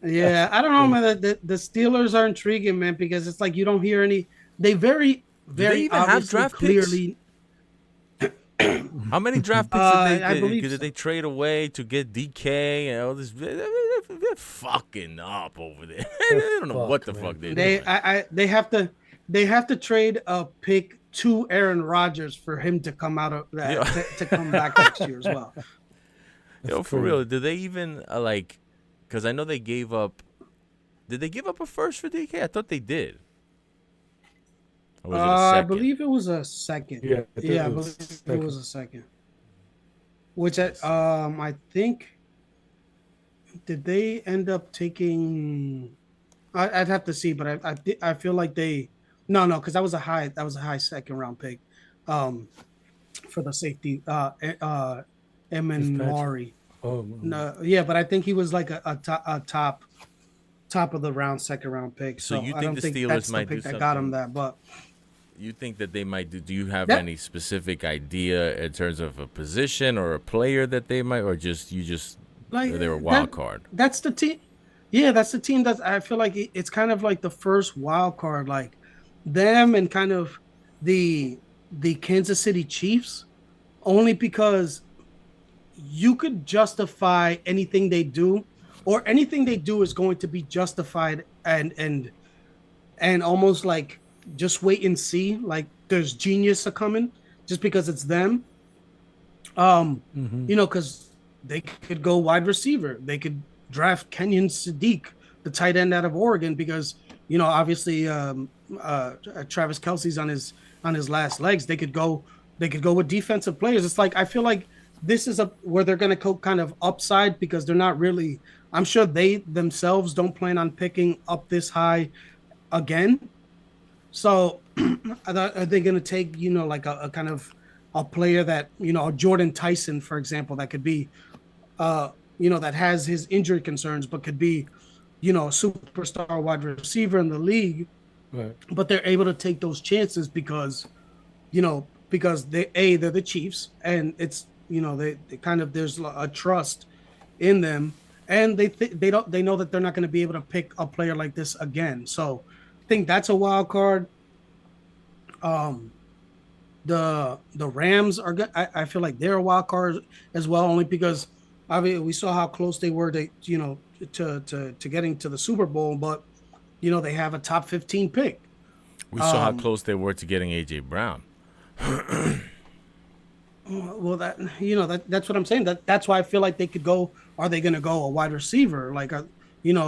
Yeah, I don't know, man. The Steelers are intriguing, man, because it's like you don't hear any. They Do they very even have obviously, draft picks? clearly. How many draft picks did I believe they so. trade away to get DK and all this? They're fucking up over there. They don't know what the fuck they're doing. They have to trade a pick to Aaron Rodgers for him to come out of that Yeah. to come back next year as well. Yo, for real, do they even like? Because I know they gave up. Did they give up a first for DK? I thought they did. Or was it a I second? believe it was a second. Yeah, I believe it was a second. Which I think did they end up taking? I'd have to see, but I feel like they no because that was a high second round pick, um, for the safety Emin Mari. Oh, No, yeah, but I think he was like a top of the round second round pick. So you I think don't the think Steelers that's the might do pick that got him something? that, but You think that they might do? Do you have That- any specific idea in terms of a position or a player that they might, or just like they're a wild that- card? That's the team. Yeah, that's the team that I feel like it's kind of like the first wild card, like them and kind of the Kansas City Chiefs, only because you could justify anything they do, or anything they do is going to be justified and almost like just wait and see. Like there's genius a coming just because it's them. You know, because they could go wide receiver. They could draft Kenyon Sadiq, the tight end out of Oregon, because obviously Travis Kelsey's on his last legs. They could go with defensive players. It's like I feel like this is where they're going to go kind of upside because they're not really. I'm sure they themselves don't plan on picking up this high again. So are they going to take like a kind of a player that a Jordan Tyson, for example, that could be that has his injury concerns but could be a superstar wide receiver in the league, right. but they're able to take those chances because they're the Chiefs, and it's they kind of there's a trust in them, and they know that they're not going to be able to pick a player like this again. So I think that's a wild card. The Rams are good. I feel like they're a wild card as well, only because obviously we saw how close they were to to getting to the Super Bowl, but they have a top 15 pick. We saw how close they were to getting AJ Brown. Well, that's what I'm saying. That's why I feel like they could go. Are they going to go a wide receiver? Like, if and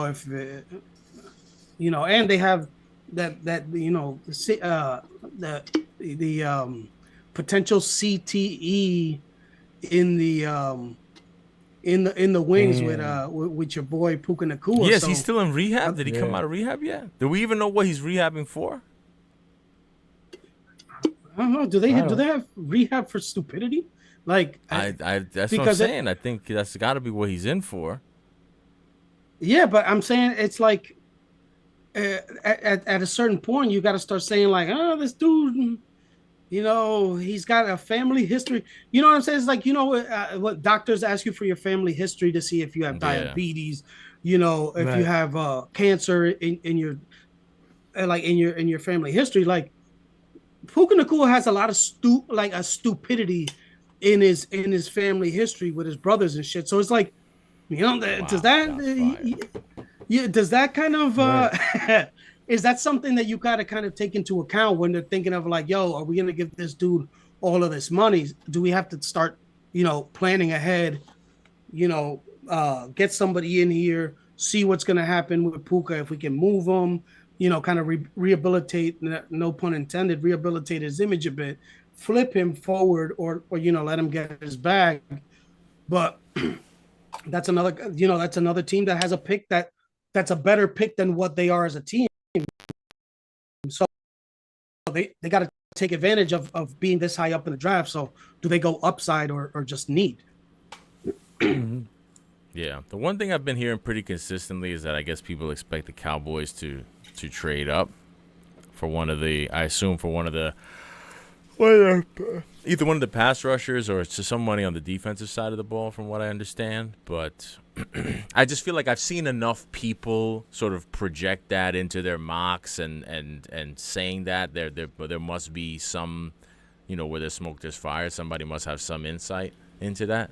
they have that the potential CTE in the wings with your boy Puka Nacua. Yes, so, he's still in rehab. Did he come out of rehab yet? Do we even know what he's rehabbing for? I don't know. Do they have rehab for stupidity? Like that's what I'm saying. I think that's got to be what he's in for. Yeah, but I'm saying it's like at a certain point you got to start saying like, oh, this dude, he's got a family history. You know what I'm saying? It's like what doctors ask you for your family history to see if you have diabetes. If you have cancer in your in your family history, like. Puka Nacua has a lot of stupidity in his family history with his brothers and shit. So it's like, does that kind of is that something that you gotta kind of take into account when they're thinking of like, yo, are we gonna give this dude all of this money? Do we have to start planning ahead, get somebody in here, see what's going to happen with Puka if we can move him, kind of rehabilitate, no pun intended, rehabilitate his image a bit, flip him forward, or let him get his bag. But that's another team that has a pick that's a better pick than what they are as a team. So they got to take advantage of being this high up in the draft. So do they go upside or just need? Yeah, the one thing I've been hearing pretty consistently is that I guess people expect the Cowboys to trade up for one of the either one of the pass rushers or it's just some money on the defensive side of the ball, from what I understand. But I just feel like I've seen enough people sort of project that into their mocks and saying that there must be some, where there's smoke, there's fire. Somebody must have some insight into that.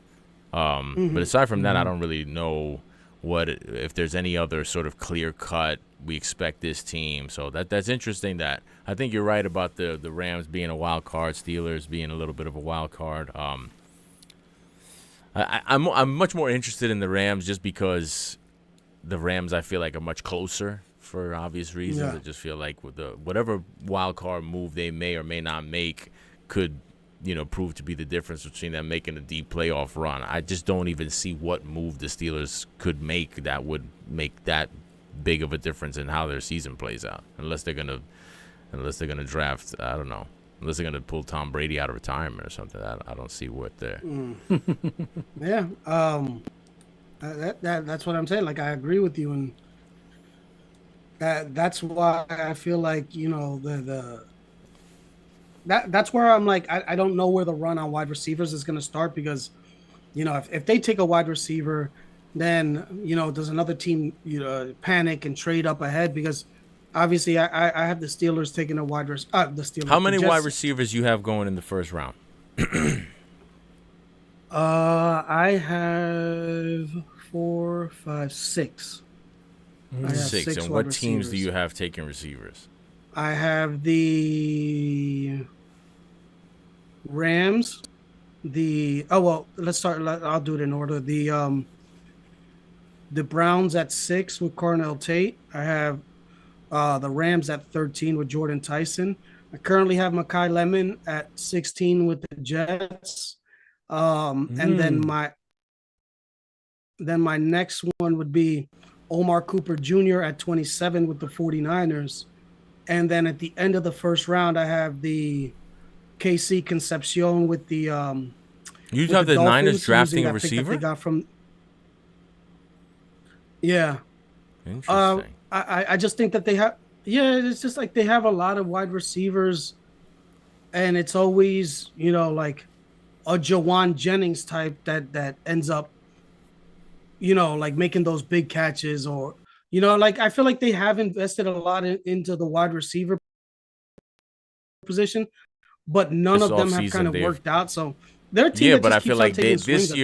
But aside from that, I don't really know if there's any other sort of clear cut. We expect this team, so that's interesting. That I think you're right about the Rams being a wild card, Steelers being a little bit of a wild card. I'm much more interested in the Rams just because the Rams I feel like are much closer for obvious reasons. I just feel like with whatever wild card move they may or may not make could prove to be the difference between them making a deep playoff run. I just don't even see what move the Steelers could make that would make that big of a difference in how their season plays out, unless they're gonna draft. I don't know. Unless they're gonna pull Tom Brady out of retirement or something. I don't see what they're. Yeah. That's what I'm saying. Like, I agree with you, and that's why I feel like that's where I'm like, I don't know where the run on wide receivers is going to start, because if they take a wide receiver, then does another team panic and trade up ahead? Because obviously I have the Steelers taking a wide receiver. The Steelers. How many wide receivers you have going in the first round? I have 4, 5, 6. I have 6. And what teams do you have taking receivers? I have the Rams, let's start. I'll do it in order. The Browns at 6 with Cornell Tate. I have the Rams at 13 with Jordan Tyson. I currently have Mekhi Lemon at 16 with the Jets. And then my next one would be Omar Cooper Jr. at 27 with the 49ers. And then at the end of the first round, I have the KC Concepcion with the you have the Niners drafting a receiver? They got from Yeah. Interesting. I just think that they have it's just like they have a lot of wide receivers, and it's always, like a Jawan Jennings type that ends up, like making those big catches, or like I feel like they have invested a lot into the wide receiver position, but none of them have kind of worked out. So their team, yeah, but I feel like this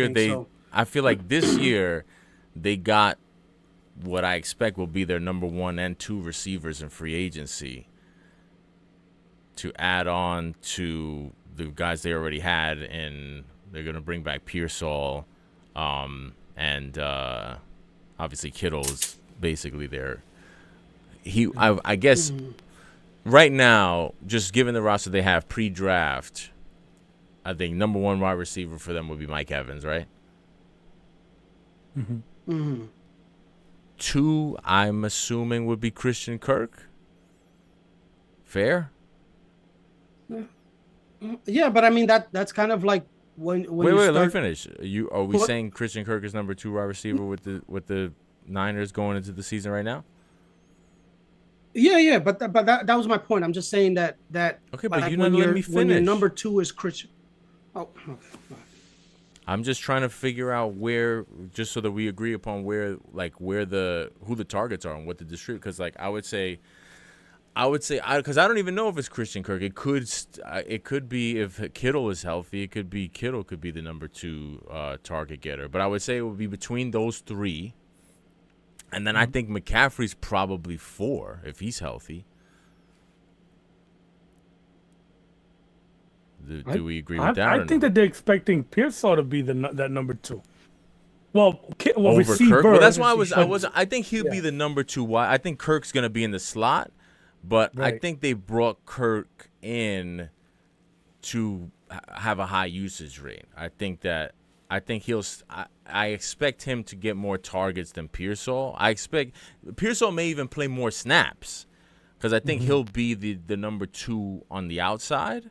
year they got what I expect will be their number 1 and 2 receivers in free agency to add on to the guys they already had, and they're going to bring back Pearsall, and obviously Kittle's basically there. I guess right now, just given the roster they have pre-draft, I think number 1 wide receiver for them would be Mike Evans, right? 2, I'm assuming, would be Christian Kirk. Fair? Yeah, but I mean that's kind of like when wait, let me finish. Are we saying Christian Kirk is number 2 wide receiver with the Niners going into the season right now? Yeah, but that was my point. I'm just saying that okay, but you're not letting me finish. When your number 2 is Christian. Oh, okay. I'm just trying to figure out where, just so that we agree upon who the targets are and what the distribute. Because I would say, because I don't even know if it's Christian Kirk. It could be, if Kittle is healthy, Kittle could be the number 2 target getter. But I would say it would be between those 3, and then I think McCaffrey's probably 4 if he's healthy. Do we agree with that? I think that they're expecting Pearsall to be that number 2. Well, over receiver. Kirk. Well, that's why I think he'll be the number 2. Why? I think Kirk's gonna be in the slot, but I think they brought Kirk in to have a high usage rate. I think I expect him to get more targets than Pearsall. I expect Pearsall may even play more snaps because I think he'll be the number 2 on the outside,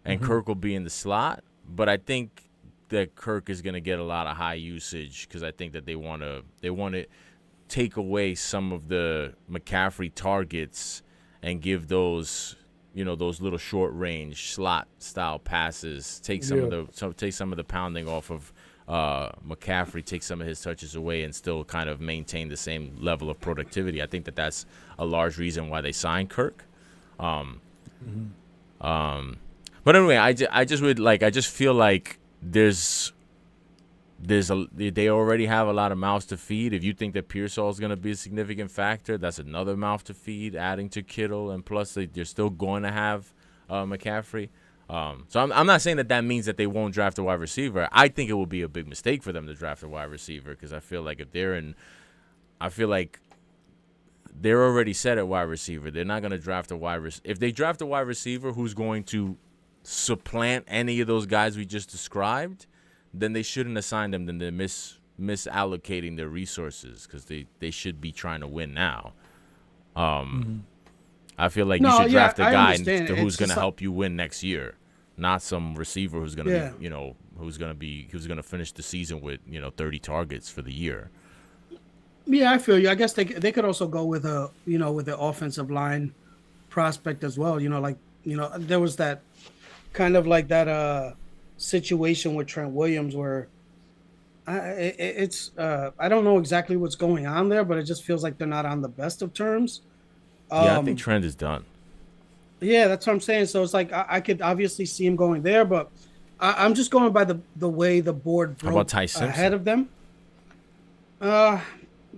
and Kirk will be in the slot. But I think that Kirk is going to get a lot of high usage because I think that they want to take away some of the McCaffrey targets and give those those little short range slot style passes, take some of the pounding off of McCaffrey, take some of his touches away, and still kind of maintain the same level of productivity. I think that that's a large reason why they signed Kirk. But anyway, I just feel like they already have a lot of mouths to feed. If you think that Pearsall is going to be a significant factor, that's another mouth to feed, adding to Kittle, and plus they're still going to have McCaffrey. So I'm not saying that means that they won't draft a wide receiver. I think it will be a big mistake for them to draft a wide receiver because I feel like they're already set at wide receiver. They're not going to draft a wide receiver. If they draft a wide receiver who's going to supplant any of those guys we just described, then they shouldn't assign them. Then they're misallocating their resources because they should be trying to win now. I feel like you should draft a guy who's going to help you win next year, not some receiver who's going to be, who's going to finish the season with 30 targets for the year. Yeah, I feel you. I guess they could also go with with the offensive line prospect as well. There was that kind of like that situation with Trent Williams where I don't know exactly what's going on there, but it just feels like they're not on the best of terms. I think Trent is done. Yeah, that's what I'm saying. So it's like I could obviously see him going there, but I'm just going by the way the board broke ahead of them.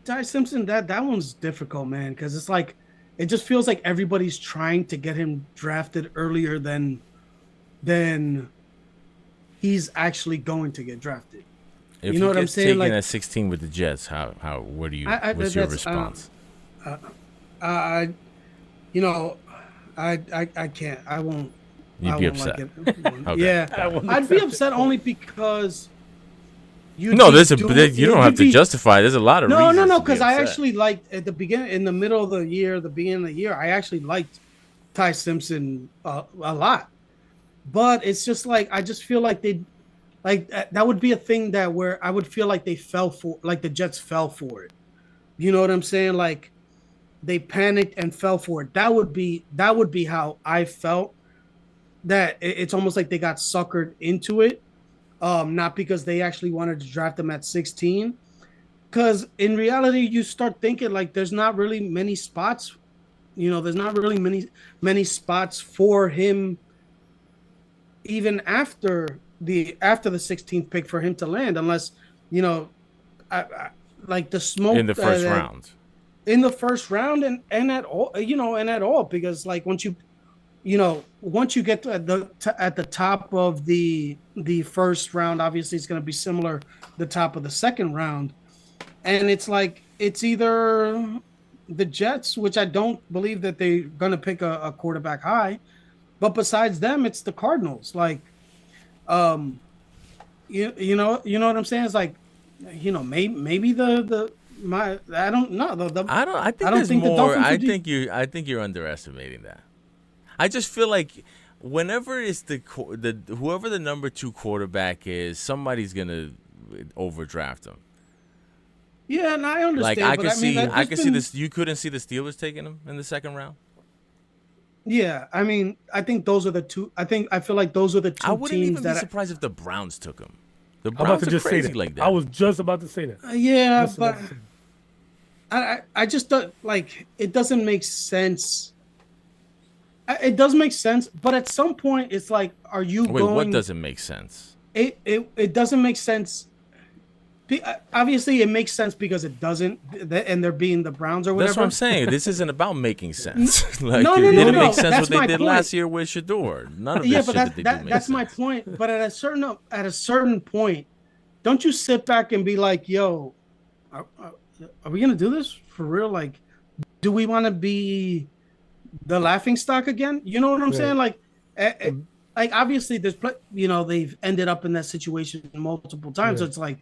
Ty Simpson, that one's difficult, man, because it's like it just feels like everybody's trying to get him drafted earlier than he's actually going to get drafted. If what I'm saying? Taken at 16 with the Jets, what do you? What's your response? I can't. I won't. You'd be upset. Okay. Yeah, I'd be upset only because you don't have to justify. There's a lot of reasons. No, because I actually liked at the beginning, in the middle of the year, the beginning of the year, I actually liked Ty Simpson a lot. But it's just like I just feel like that would be a thing that where I would feel like they fell for, like the Jets fell for it. You know what I'm saying? Like they panicked and fell for it. That would be how I felt. That it's almost like they got suckered into it, not because they actually wanted to draft him at 16. Because in reality, you start thinking like there's not really many spots. There's not really many spots for him. Even after the 16th pick for him to land, unless like the smoke in the first round. In the first round and at all, because like once you get to at the top of the first round, obviously it's going to be similar the top of the second round, and it's like it's either the Jets, which I don't believe that they're going to pick a quarterback high. But besides them, it's the Cardinals. Like, you know what I'm saying? It's like, maybe I don't know. I think you're underestimating that. I just feel like whenever it's whoever the number 2 quarterback is, somebody's gonna overdraft him. Yeah, and I understand. Like I could see this. You couldn't see the Steelers taking him in the second round. Yeah, I mean, I think those are the two. I feel like those are the two teams. I wouldn't even be surprised if the Browns took him. The Browns are just crazy like that. I was just about to say that. Yeah, but I just don't like. It doesn't make sense. It does make sense, but at some point, it's like, are you going? What doesn't make sense? It doesn't make sense obviously it makes sense because it doesn't, and they're being the Browns or whatever. That's what I'm saying. This isn't about making sense. Like, No, it no, no, didn't no. make sense That's what they my did point. last year with Shador. None of this Yeah, shit but that they do makes that's sense. my point. But at a certain point, don't you sit back and be like, "Yo, are we gonna do this for real? Like, do we want to be the laughing stock again? You know what I'm saying? Like, like obviously they've ended up in that situation multiple times. So it's like,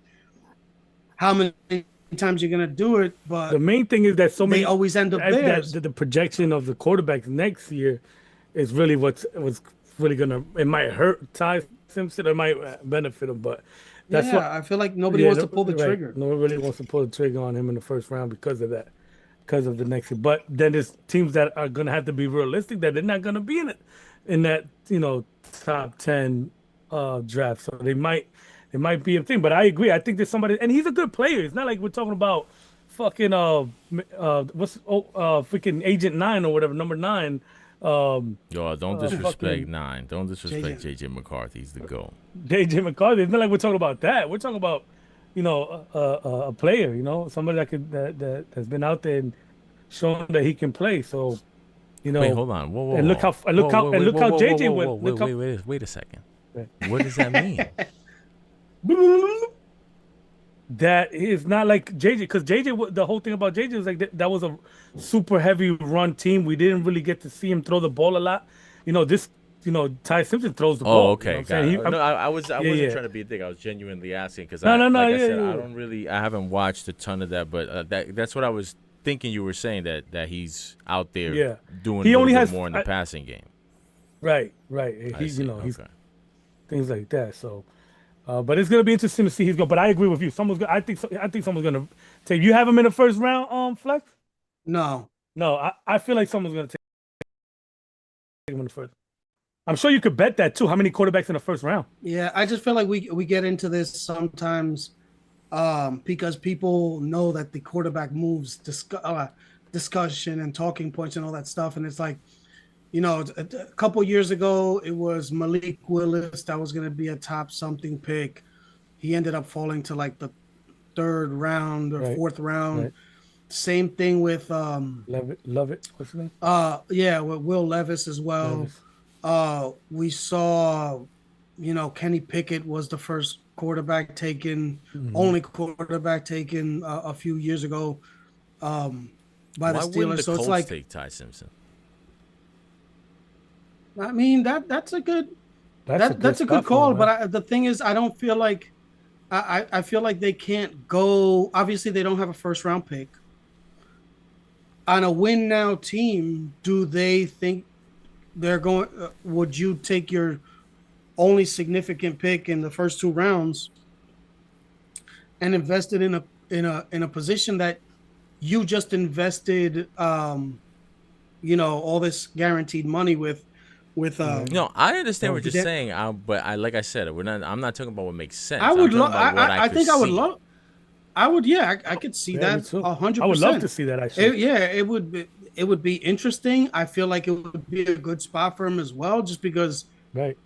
how many times you're gonna do it? But the main thing is that they always end up there. That the projection of the quarterbacks next year is really what's really gonna. It might hurt Ty Simpson. It might benefit him, but that's what I feel like nobody wants to pull the trigger. No one really wants to pull the trigger on him in the first round because of that, because of the next year. But then there's teams that are gonna have to be realistic that they're not gonna be in it, in that top 10 draft. So they might. It might be a thing, but I agree. I think there's somebody, and he's a good player. It's not like we're talking about fucking freaking Agent 9 or whatever, number 9. Yo, don't disrespect 9. Don't disrespect JJ McCarthy. He's the GOAT. JJ McCarthy. It's not like we're talking about that. We're talking about, a player. Somebody that has been out there and shown that he can play. So, Wait, hold on. Whoa. And look how JJ went. Wait a second. What does that mean? That is not like JJ, because JJ, the whole thing about JJ was like that was a super heavy run team. We didn't really get to see him throw the ball a lot. Ty Simpson throws the ball. Oh, okay. I wasn't trying to be a dick. I was genuinely asking because I haven't watched a ton of that, but that's what I was thinking you were saying, that he's out there doing a little bit more in the passing game. Right. He's things like that. So. But it's gonna be interesting to see he's going. But I agree with you. I think someone's gonna take. You have him in the first round, Flex? No. I feel like someone's gonna take him in the first. I'm sure you could bet that too. How many quarterbacks in the first round? Yeah, I just feel like we get into this sometimes because people know that the quarterback moves discussion and talking points and all that stuff, and it's like, a couple years ago, it was Malik Willis that was going to be a top something pick. He ended up falling to like the third round or fourth round. Right. Same thing with Levitt. What's his name? With Will Levis as well. Levis. We saw, Kenny Pickett was the first quarterback taken, only quarterback taken a few years ago by the Steelers. Wouldn't the so Colts it's like take Ty Simpson? I mean that's a good call, but the thing is, I don't feel like I feel like they can't go. Obviously, they don't have a first round pick on a win now team. Do they think they're going? Would you take your only significant pick in the first 2 rounds and invest it in a position that you just invested, all this guaranteed money with? No, I understand what you're saying, but like I said, I'm not talking about what makes sense. I would love. I think I would love. I would. Yeah, I could see that 100%. I would love to see that. Actually, it would be interesting. I feel like it would be a good spot for him as well, just because. Right.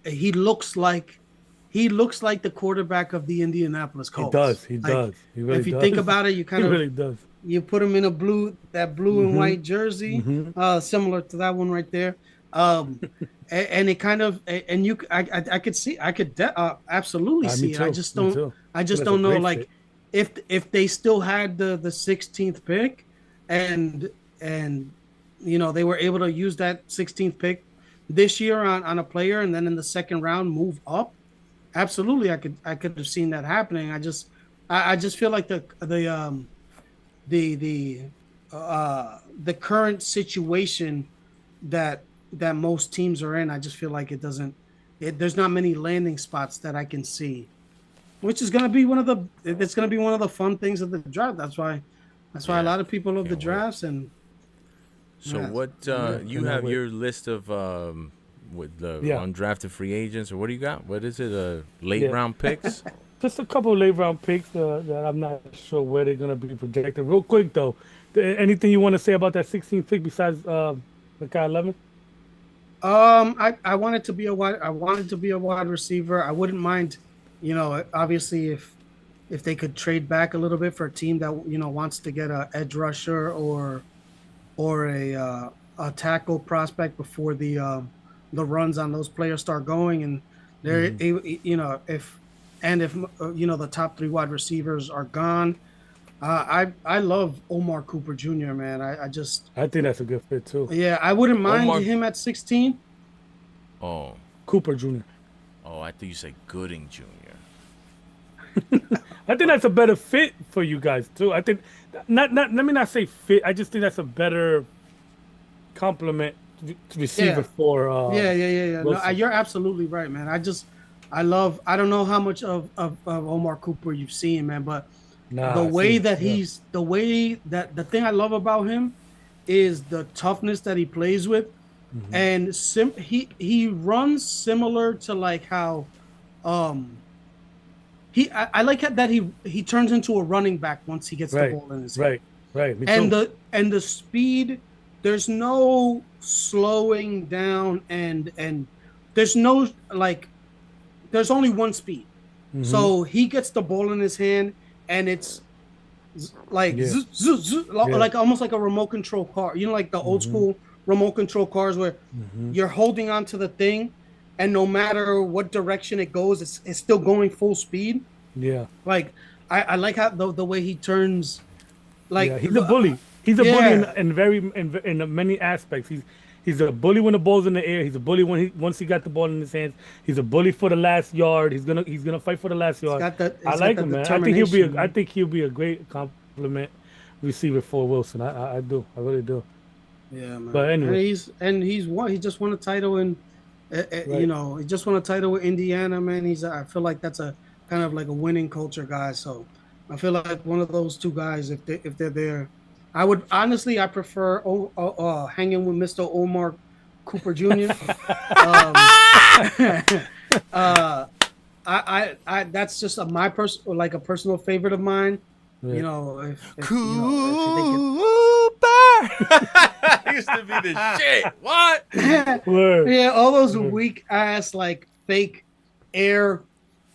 He looks like the quarterback of the Indianapolis Colts. He does. He really if you think about it, you kind of really does. You put him in a blue and white jersey, similar to that one right there. And it kind of, and I could see, absolutely see it. I just don't know, like, if they still had the 16th pick and they were able to use that 16th pick this year on a player, and then in the second round move up, absolutely, I could have seen that happening. I just feel like the current situation that most teams are in, I just feel like there's not many landing spots that I can see, which is going to be one of the fun things of the draft. That's why a lot of people love the drafts. And so you have your list of with the undrafted free agents, or what do you got? What is it? Late round picks? Just a couple of late round picks that I'm not sure where they're going to be projected. Real quick though, anything you want to say about that 16th pick besides Mekhi Levin? I wanted to be a wide receiver. I wouldn't mind, obviously if they could trade back a little bit for a team that wants to get a edge rusher or a tackle prospect before the runs on those players start going, and they're Mhm. if the top three wide receivers are gone. I love Omar Cooper Jr. Man, I just I think that's a good fit too. yeah, I wouldn't mind Omar. him at 16. Oh, Cooper Jr. oh, I think you said Gooding Jr. I think that's a better fit for you guys too. I think not let me not say fit. I just think that's a better compliment to receiver Yeah, for yeah. No, Wilson. you're absolutely right, man. I don't know how much of Omar Cooper you've seen, man, but Nah, I see. Yeah. the way that the thing I love about him is the toughness that he plays with, Hmm. and he runs similar to like how um I like that he turns into a running back once he gets the Right, ball in his hand. right, right. Me And too. the speed, there's no slowing down, and there's no like there's only one speed. Hmm. So he gets the ball in his hand, and it's like Yeah, yeah. like almost like a remote control car. Like the old Hmm. school remote control cars where Hmm. you're holding on to the thing, and no matter what direction it goes, it's still going full speed. Yeah, Like I like how the way he turns, yeah. like He's a bully. He's a bully yeah, in very in many aspects. He's a bully when the ball's in the air. He's a bully when he once he got the ball in his hands. He's a bully for the last yard. He's gonna fight for the last yard. I it's got like the him, man. determination, I man. think he'll be a great compliment receiver for Wilson. I do. I really do. Yeah, But man. And anyway, he just won a title right. he just won a title with Indiana, man. I feel like that's a kind of like a winning culture guy. So I feel like one of those two guys, if they're there, I would honestly, I prefer hanging with Mr. Omar Cooper Jr. Um, uh, that's just my personal, like a personal favorite of mine. Right. If they could, Cooper used to be the shit. What? Word. yeah, all those Word. weak ass like fake air,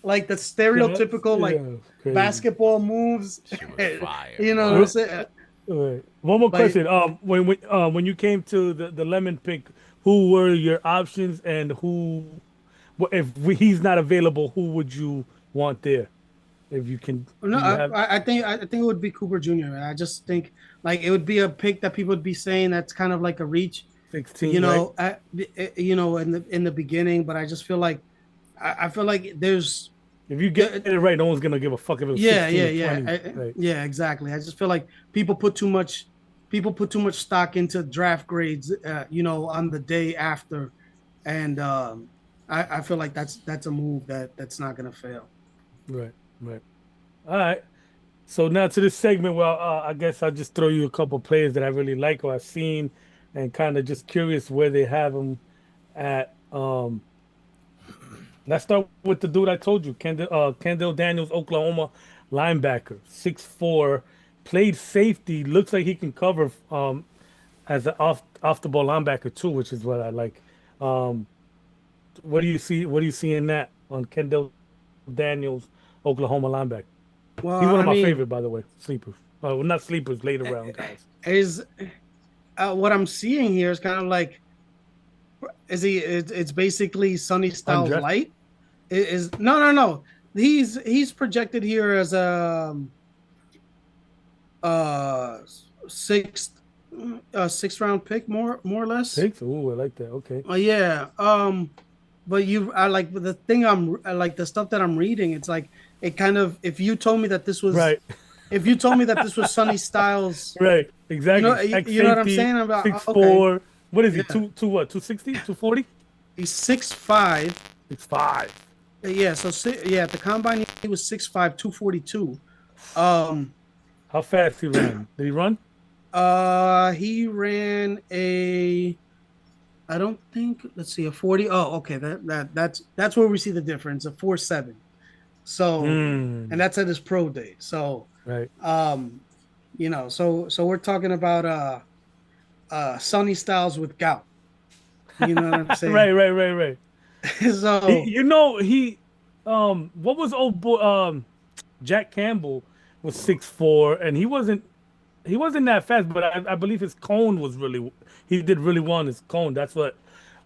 like the That's, stereotypical like yeah, crazy. basketball moves. She was fire, You know what I'm bro. saying? Right. One more But question. When you came to the lemon pick, who were your options and if he's not available, who would you want there? If you can, no, do you have I think it would be Cooper Jr. I just think like it would be a pick that people would be saying that's kind of like a reach, 16, right? in the beginning. But I just feel like I feel like there's If you get the it right, no one's gonna give a fuck if it was 16 or 20, right? yeah, exactly. I just feel like people put too much stock into draft grades, on the day after, and I feel like that's a move that's not gonna fail. Right, right. All right. So now to this segment, well, I guess I'll just throw you a couple players that I really like or I've seen, and kind of just curious where they have them at. Let's start with the dude I told you, Kendall Daniels, Oklahoma linebacker, 6'4", played safety. Looks like he can cover as an off the ball linebacker too, which is what I like. Um, what do you see? What do you see in that on Kendall Daniels, Oklahoma linebacker? Well, He's one of I my mean, favorite, by the way. Sleepers. Well, not sleepers, later round guys. is what I'm seeing here is kind of like it's basically Sunny Styles Undressed. light. It is no. He's projected here as a uh sixth sixth round pick, more or less. Six? Ooh, I like that. Okay. Yeah. But I like the thing I like the stuff that I'm reading. It's like it kind of Right. if you told me that this was Sunny Styles, Right. Exactly. Ex you know what I'm safety, saying? About six okay, four. What is he? yeah, Two what? 260? 240? he's 6'5". 6'5". Yeah, so at the combine he was 6'5", 242. Um, How fast he ran? Did he run? he ran a I don't think let's see a 40. Oh, okay, that's where we see the difference, a 4.7. So, and Hmm. that's at his pro day. So, Right. um, so we're talking about Sunny Styles with gout. You know what I'm Right, saying? right, right, right. So He what was old boy Jack Campbell was 6'4", and he wasn't that fast, but I believe his cone was he did really well on his cone. That's what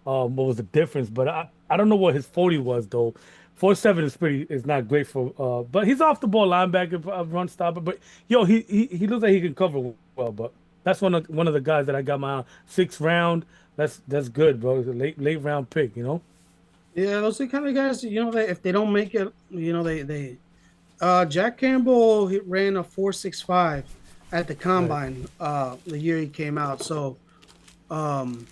was the difference. But I don't know what his 40 was though. 4.7 is not great for but he's off the ball linebacker, run stopper. But yo, he looks like he can cover well. But that's one of the guys that I got my 6th round. That's good, bro. It's a late round pick, you know. Yeah, those are the kind of guys, if they don't make it, they Jack Campbell, he ran a 4.65 at the Right, combine the year he came out. So um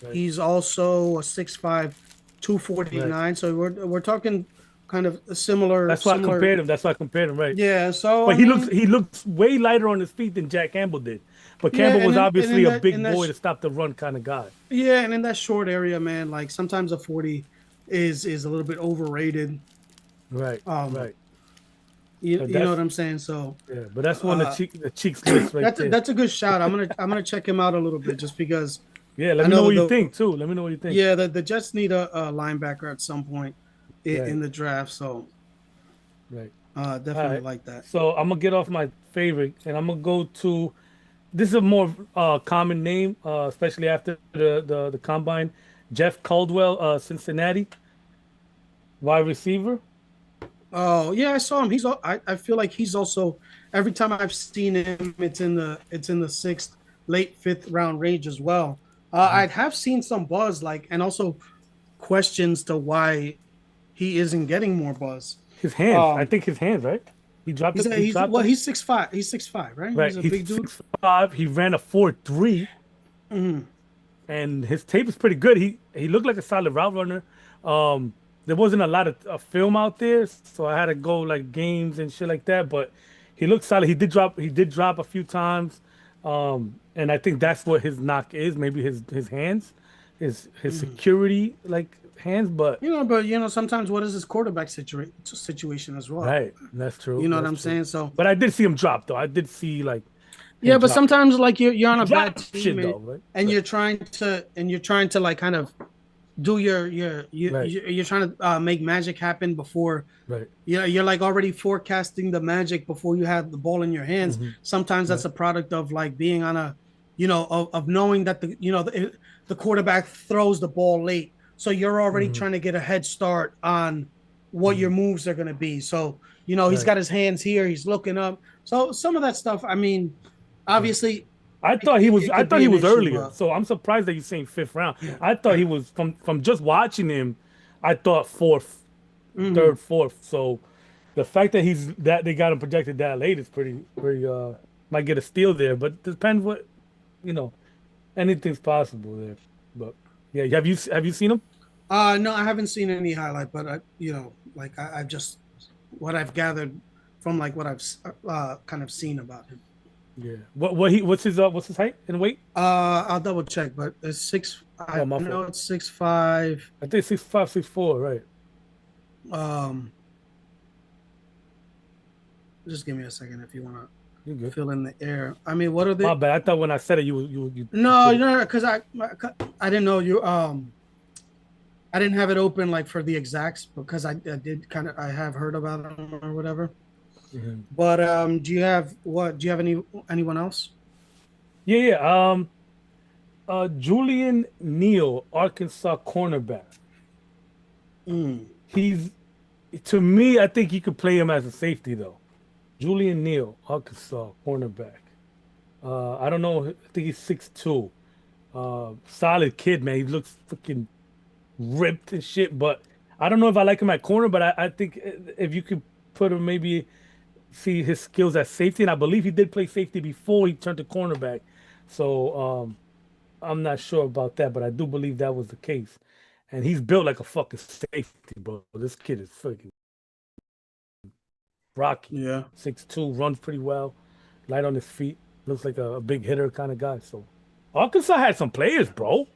right, he's also a 6'5", right. 249. So we're talking kind of a similar That's why I similar. compared him. That's why I compared him, right? Yeah. So But I he looks mean, he looks way lighter on his feet than Jack Campbell did. But yeah, Campbell was and obviously in a that in big that boy to stop the run kind of guy. yeah, and in that short area, man, like sometimes a 40 is a little bit overrated. Right, Um, right. you, But you know that's what I'm saying? So yeah, but that's one of uh, the cheeks list right there. that's a good shot. I'm gonna check him out a little bit just because Yeah, let I me know know what you the think too. Let me know what you think. yeah the Jets need a linebacker at some point Right, in the draft. So right. All definitely right. like that. So I'm gonna get off my favorite and I'm gonna go to this is a more common name, especially after the combine. Jeff Caldwell, Cincinnati, wide receiver. Oh yeah, I saw him. I feel like he's also every time I've seen him, it's in the sixth, late fifth round range as well. Mhm. I have seen some buzz and also questions to why he isn't getting more buzz. His hands. I Um, think his hands, right? He dropped he's it. He he's dropped well, them. he's 6'5". He's 6'5", right? Right. He's a He's big dude. 6'5". He ran a 4.3, Mhm. and his tape is pretty good. He looked like a solid route runner. Um, there wasn't a lot of film out there, so I had to go like games and shit like that. But he looked solid. He did drop a few times, and I think that's what his knock is. Maybe his hands, his Mhm. security like hands. But But sometimes what is his quarterback situation as well? right, that's true. You know what That's I'm true. saying? So But I did see him drop though. I did see like him yeah, but drop. sometimes like you're on He a bad dropped team shit and, though, right? and Right, you're trying to like kind of do right, you're trying to make magic happen before right. you're like already forecasting the magic before you have the ball in your hands. Hmm. Sometimes that's Right. a product of like being on a of knowing that the quarterback throws the ball late, so you're already Hmm. trying to get a head start on what your Hmm. moves are going to be. So he's Right, got his hands here, he's looking up. So some of that stuff, I mean, right. obviously I it, thought he it, was. it I could thought be he an was issue, earlier. but So I'm surprised that you're saying 5th round. yeah. I thought he was from just watching him. I thought fourth, Hmm. third, fourth. So the fact that they got him projected that late is pretty. Might get a steal there, but depends what you know. Anything's possible there. But yeah, have you seen him? No, I haven't seen any highlight, but I've just what I've gathered from like what I've kind of seen about him. Yeah. What's his height and weight? I'll double check, but it's six. Oh, I my know fault. it's 6'5". I think 6'5", 6'4", right? Um, just give me a second if you want to You good. fill in the air. I mean, what are My the? bad. I thought when I said it, you No, put it. no, because I didn't know you. I didn't have it open like for the exacts because I did kind of I have heard about them or whatever. Mhm. But do you have anyone else? Yeah, yeah. Julian Neal, Arkansas cornerback. Mm. He's to me, I think you could play him as a safety though. Julian Neal, Arkansas cornerback. I don't know. I think he's 6'2". Solid kid, man. He looks freaking ripped and shit. But I don't know if I like him at corner. But I think if you could put him maybe see his skills at safety, and I believe he did play safety before he turned to cornerback. So I'm not sure about that, but I do believe that was the case. And he's built like a fucking safety, bro. This kid is freaking rocky. Yeah. 6'2", runs pretty well, light on his feet. Looks like a big hitter kind of guy. So Arkansas had some players, bro.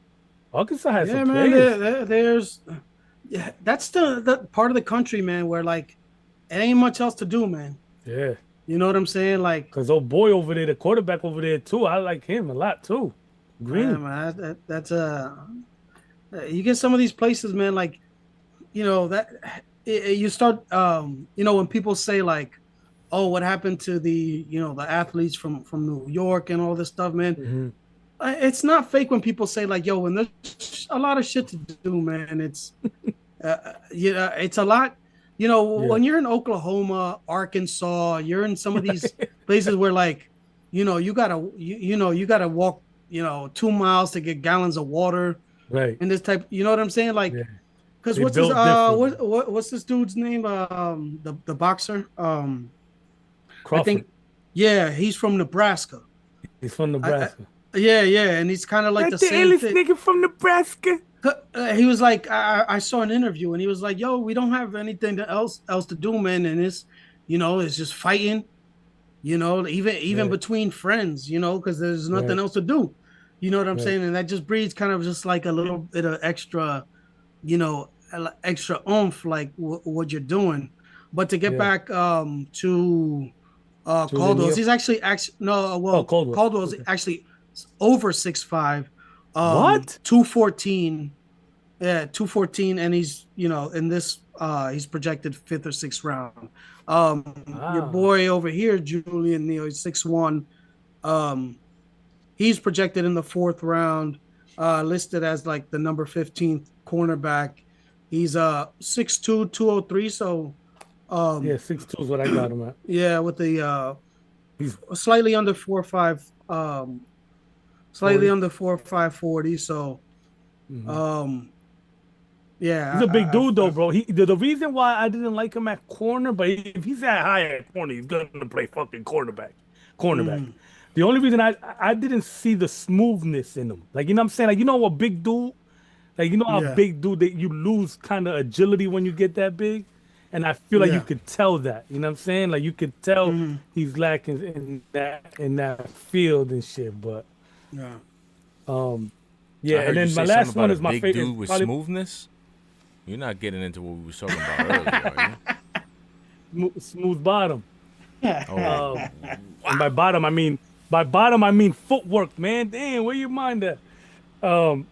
Arkansas had some Yeah, man. players. There's yeah, that's the part of the country, man, where like it ain't much else to do, man. Yeah. You know what I'm saying? Like, Cause old boy over there, the quarterback over there too. I like him a lot too. Green. man, that's you get some of these places, man. Like, you start, when people say like, oh, what happened to the the athletes from New York and all this stuff, man. Mm-hmm. It's not fake when people say like, yo, when there's a lot of shit to do, man. It's it's a lot. Yeah. When you're in Oklahoma, Arkansas, you're in some of these places where like, you gotta walk, 2 miles to get gallons of water Right. and this type. You know what I'm saying? Like, Yeah. because They what's this? built different. What's this dude's name? The boxer. I Crawford. think, yeah, he's from Nebraska. He's from I, Nebraska. yeah, yeah, and he's kind of like the The same illest thing. nigga from Nebraska. He was like, I saw an interview, and he was like, "Yo, we don't have anything else to do, man, and it's just fighting, even Right. between friends, because there's nothing Right. else to do, you know what I'm Right. saying, and that just breeds kind of just like a little bit of extra, extra oomph, like what you're doing." But to get Yeah. back to Julian Caldwell's, Neal. he's actually no, Oh, well, Caldwell. Caldwell's Okay. actually over 6'5", What? 214. Yeah, 214, and he's in this he's projected fifth or sixth round. Your Wow. boy over here, Julian Neal, he's 6'1". Um, he's projected in the fourth round, listed as like the number 15th cornerback. He's 6'2", 203. So Yeah, um, 6'2" is what I got him at. yeah, with the He's slightly under 4'5", slightly 40. under 4'5", 40. So Mm-hmm. um, He's yeah, a big dude though, bro. The reason why I didn't like him at corner, but if he's that high at corner, he's gonna play fucking quarterback. Cornerback. mm, The only reason I didn't see the smoothness in him. Like, you know what I'm saying? Like, you know, a big dude, like, you know how yeah. big dude that you lose kind of agility when you get that big? And I feel like you Yeah. could tell that. You know what I'm saying? Like, you could tell Mm-hmm. he's lacking in that field and shit. But Yeah. um I yeah, and heard you then my say something last about one a is my big favorite. dude with Probably smoothness. You're not getting into what we were talking about earlier, are smooth bottom. you? And by bottom I mean footwork, man. Damn, where your mind at? Um,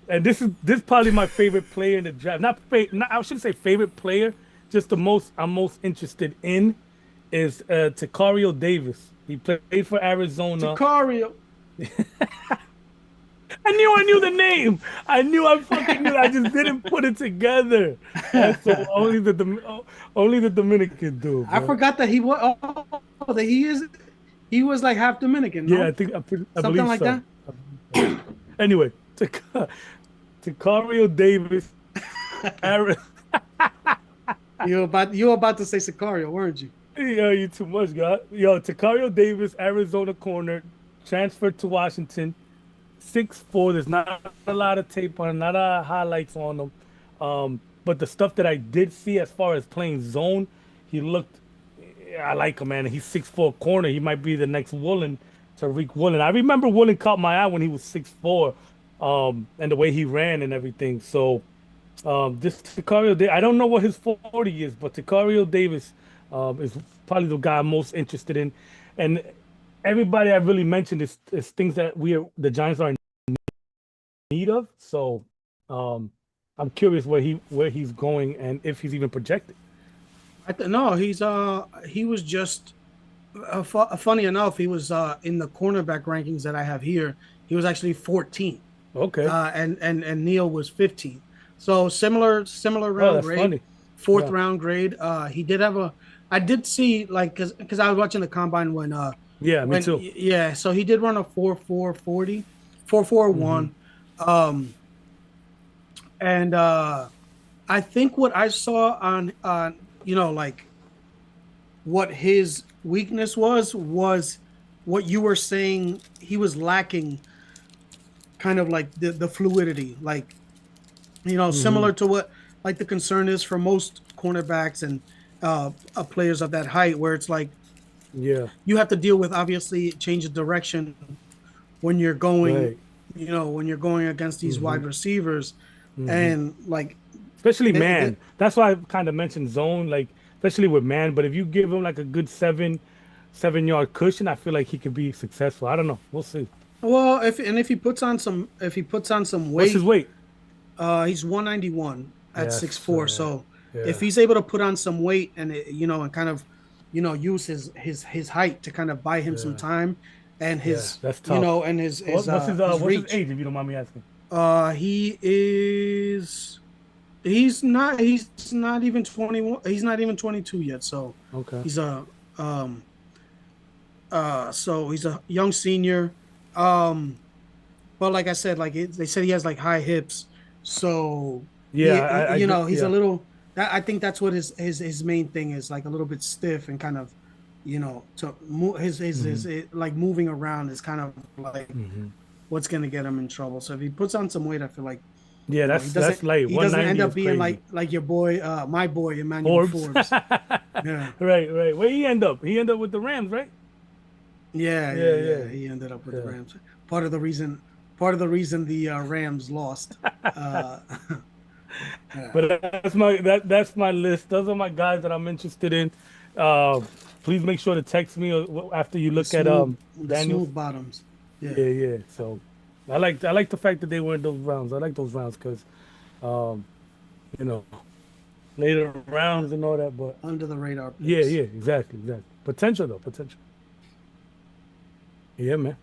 and this probably my favorite player in the draft. Not I shouldn't say favorite player. Just the most I'm most interested in is Tacario Davis. He played for Arizona. Sicario. I knew the name. I fucking knew. I just didn't put it together. That's so only the Dominican do, I bro. forgot that he was like half Dominican, Yeah, no? I Something believe like so. that. Anyway, Tacario Davis, Aaron. You were about to say Sicario, weren't you? Yo, you too much, God. Yo, Tacario Davis, Arizona corner, transferred to Washington, 6'4". There's not a lot of tape on him, not a lot of highlights on him. But the stuff that I did see as far as playing zone, he looked. I like him, man. He's 6'4" corner. He might be the next Woolen, Tariq Woolen. I remember Woolen caught my eye when he was 6'4", and the way he ran and everything. So. This Tacario, I don't know what his 40 is, but Tacario Davis is probably the guy I'm most interested in. And everybody I really mentioned is things that the Giants are in need of. So I'm curious where he's going and if he's even projected. No, he was just funny enough. He was in the cornerback rankings that I have here. He was actually 14, Okay. and Neal was 15. So similar Oh, round that's grade, funny. fourth Yeah. round grade. He did have I did see like because I was watching the combine Yeah, me when too. yeah, so he did run a 4.440, 4.41. Um, and I think what I saw on like what his weakness was what you were saying. He was lacking kind of like the fluidity, like similar to what like the concern is for most cornerbacks and players of that height, where it's like Yeah. you have to deal with obviously change of direction when you're going, Right. when you're going against these wide receivers, and like Especially they, man. That's why I kind of mentioned zone, like especially with man. But if you give him like a good 7 yard cushion, I feel like he could be successful. I don't know. We'll see. well, if he puts on some What's his weight, weight? he's 191 at Yes, 6'4". So if he's able to put on some weight and and kind of, use his height to kind of buy him some time, and his that's tough. and his What's his reach. age, if you don't mind me asking? He is. He's not even 21. He's not even 22 yet. So Okay. he's so he's a young senior. Um, but like I said, like they said, he has like high hips. So he's a little. I think that's what his main thing is, like a little bit stiff and kind of, to move his like moving around is kind of like what's gonna get him in trouble. So if he puts on some weight, I feel like that's like he doesn't end up being crazy. like your boy, my boy Emmanuel Forbes. Yeah. Right. Where he end up? He end up with the Rams, right? Yeah. He ended up with the Rams. Part of the reason the Rams lost. But that's my list. Those are my guys that I'm interested in. Please make sure to text me after you look at Daniel. Smooth bottoms. Yeah. So I like the fact that they were in those rounds. I like those rounds because, later rounds and all that. But under the radar picks. Yeah, exactly. Potential though, potential. Yeah, man.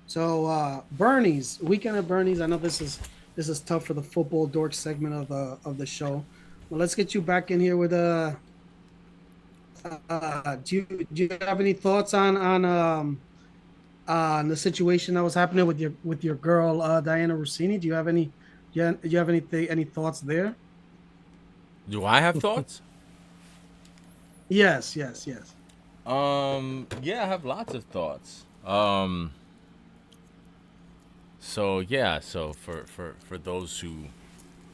So Bernie's weekend at Bernie's. I know this is tough for the football dork segment of the show. Well, let's get you back in here with do you have any thoughts on the situation that was happening with your girl Diana Rossini? Do you have any any thoughts there? Do I have thoughts? Yes. Yeah, I have lots of thoughts. So for those who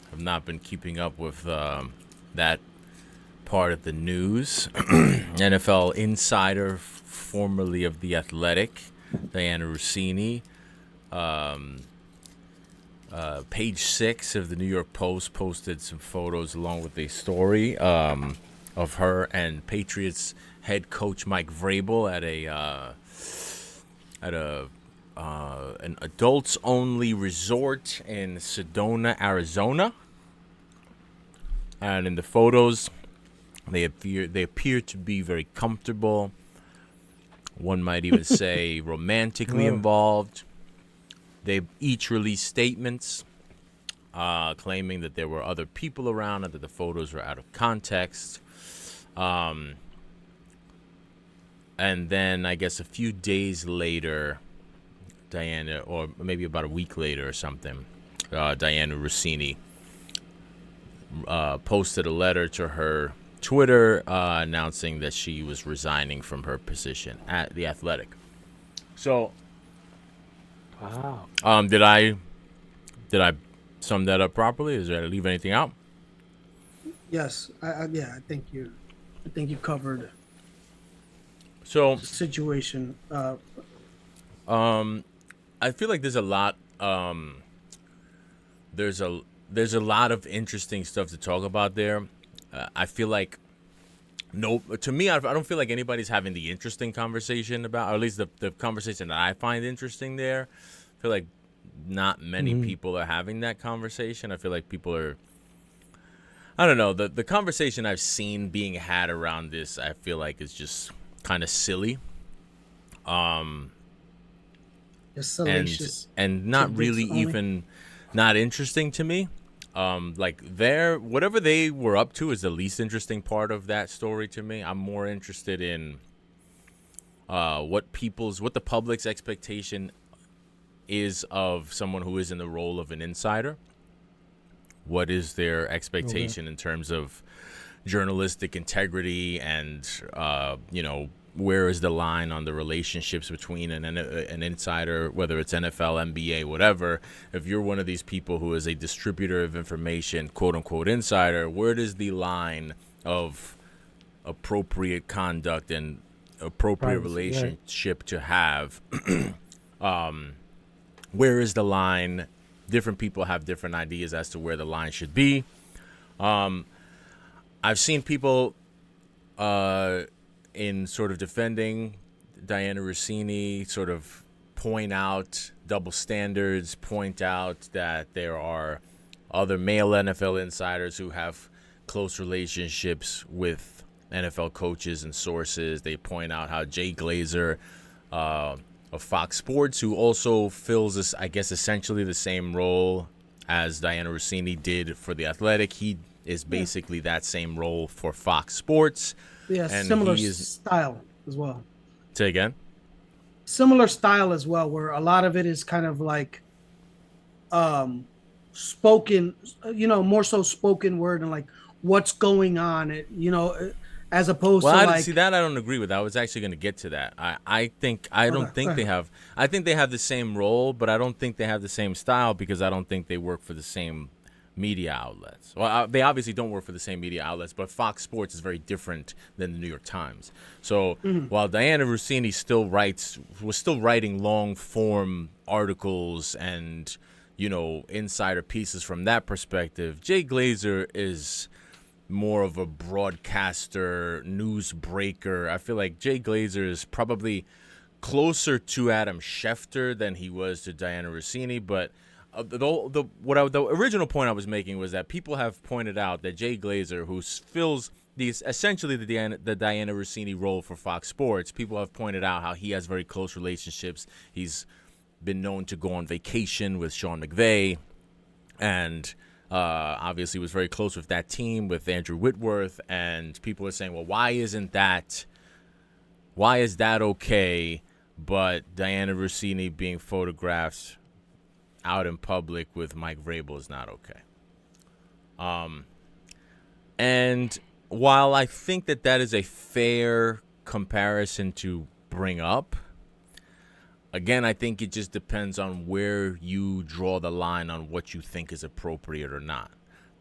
have not been keeping up with that part of the news, NFL insider, formerly of The Athletic, Diana Rossini, page 6 of the New York Post posted some photos along with a story of her and Patriots head coach Mike Vrabel at an adults only resort in Sedona, Arizona. And in the photos, they appear to be very comfortable. One might even say romantically involved. They each released statements claiming that there were other people around and that the photos were out of context. And then I guess a few days later, Diana, or maybe about a week later or something, Diana Rossini posted a letter to her Twitter announcing that she was resigning from her position at The Athletic. So, wow. Did I sum that up properly? Did I leave anything out? Yes, I think you covered. So the situation. I feel like there's a lot. There's a lot of interesting stuff to talk about there. I feel like to me, I don't feel like anybody's having the interesting conversation about, or at least the conversation that I find interesting there. I feel like not many people are having that conversation. I feel like people are, I don't know, the conversation I've seen being had around this, I feel like is just kind of silly. And not really even not interesting to me. Like whatever they were up to is the least interesting part of that story to me. I'm more interested in what the public's expectation is of someone who is in the role of an insider. What is their expectation in terms of journalistic integrity and where is the line on the relationships between an insider, whether it's NFL, NBA, whatever? If you're one of these people who is a distributor of information, quote unquote insider, where does the line of appropriate conduct and appropriate relationship to have? Where is the line? Different people have different ideas as to where the line should be. I've seen people in sort of defending Diana Rossini sort of point out double standards, point out that there are other male NFL insiders who have close relationships with NFL coaches and sources. They point out how Jay Glazer of Fox Sports, who also fills this, I guess, essentially the same role as Diana Rossini did for The Athletic. He is basically that same role for Fox Sports. Yeah, and similar style as well. Say again? Similar style as well, where a lot of it is kind of like spoken, more so spoken word and like what's going on, as opposed to like. See, that I don't agree with. I was actually going to get to that. I don't think they have. I think they have the same role, but I don't think they have the same style because I don't think they work for the same media outlets. Well, they obviously don't work for the same media outlets, but Fox Sports is very different than the New York Times. So while Diana Rossini was still writing long form articles and insider pieces from that perspective, Jay Glazer is more of a broadcaster, newsbreaker. I feel like Jay Glazer is probably closer to Adam Schefter than he was to Diana Rossini, but the original point I was making was that people have pointed out that Jay Glazer, who fills essentially the Diana Rossini role for Fox Sports, people have pointed out how he has very close relationships. He's been known to go on vacation with Sean McVay, and obviously was very close with that team with Andrew Whitworth. And people are saying, well, why is that okay, but Diana Rossini being photographed out in public with Mike Vrabel is not okay. And while I think that is a fair comparison to bring up, again, I think it just depends on where you draw the line on what you think is appropriate or not.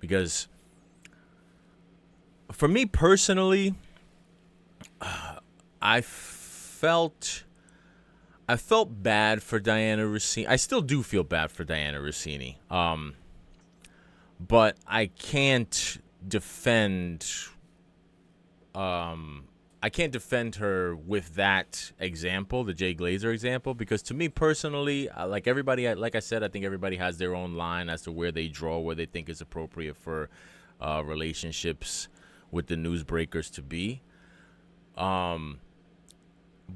Because for me personally, I felt bad for Diana Rossini. I still do feel bad for Diana Rossini. But I can't defend her with that example, the Jay Glazer example, because to me personally, like I said, I think everybody has their own line as to where they draw, where they think is appropriate for relationships with the newsbreakers to be. But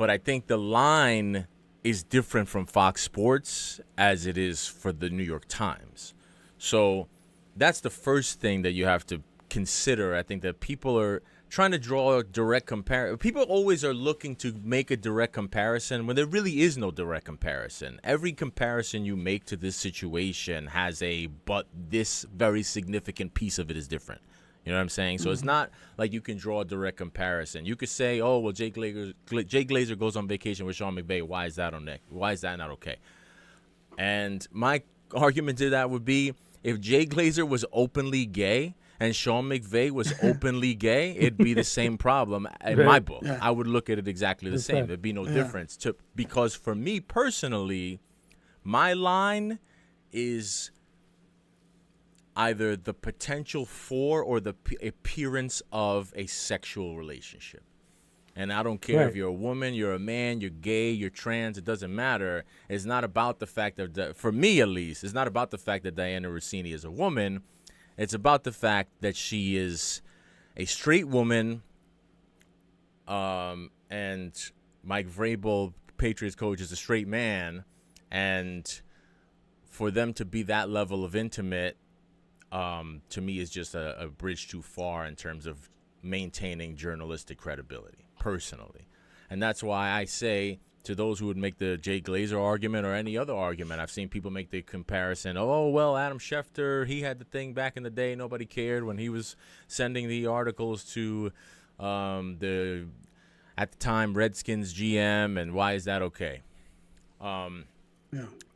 I think the line is different from Fox Sports as it is for the New York Times. So that's the first thing that you have to consider. I think that people are trying to draw a direct comparison. People always are looking to make a direct comparison when there really is no direct comparison. Every comparison you make to this situation has but this very significant piece of it is different. You know what I'm saying? So it's not like you can draw a direct comparison. You could say, oh, well, Jay Glazer goes on vacation with Sean McVay. Why is that not okay? And my argument to that would be, if Jay Glazer was openly gay and Sean McVay was openly gay, it'd be the same problem in my book. Yeah. I would look at it exactly the same. There'd be no difference. Because for me personally, my line is either the potential for or the appearance of a sexual relationship. And I don't care if you're a woman, you're a man, you're gay, you're trans, it doesn't matter. It's not about the fact that, for me at least, it's not about the fact that Diana Rossini is a woman. It's about the fact that she is a straight woman, and Mike Vrabel, Patriots coach, is a straight man. And for them to be that level of intimate, to me, is just a bridge too far in terms of maintaining journalistic credibility, personally. And that's why I say to those who would make the Jay Glazer argument or any other argument, I've seen people make the comparison, oh, well, Adam Schefter, he had the thing back in the day, nobody cared when he was sending the articles to at the time, Redskins GM, and why is that okay?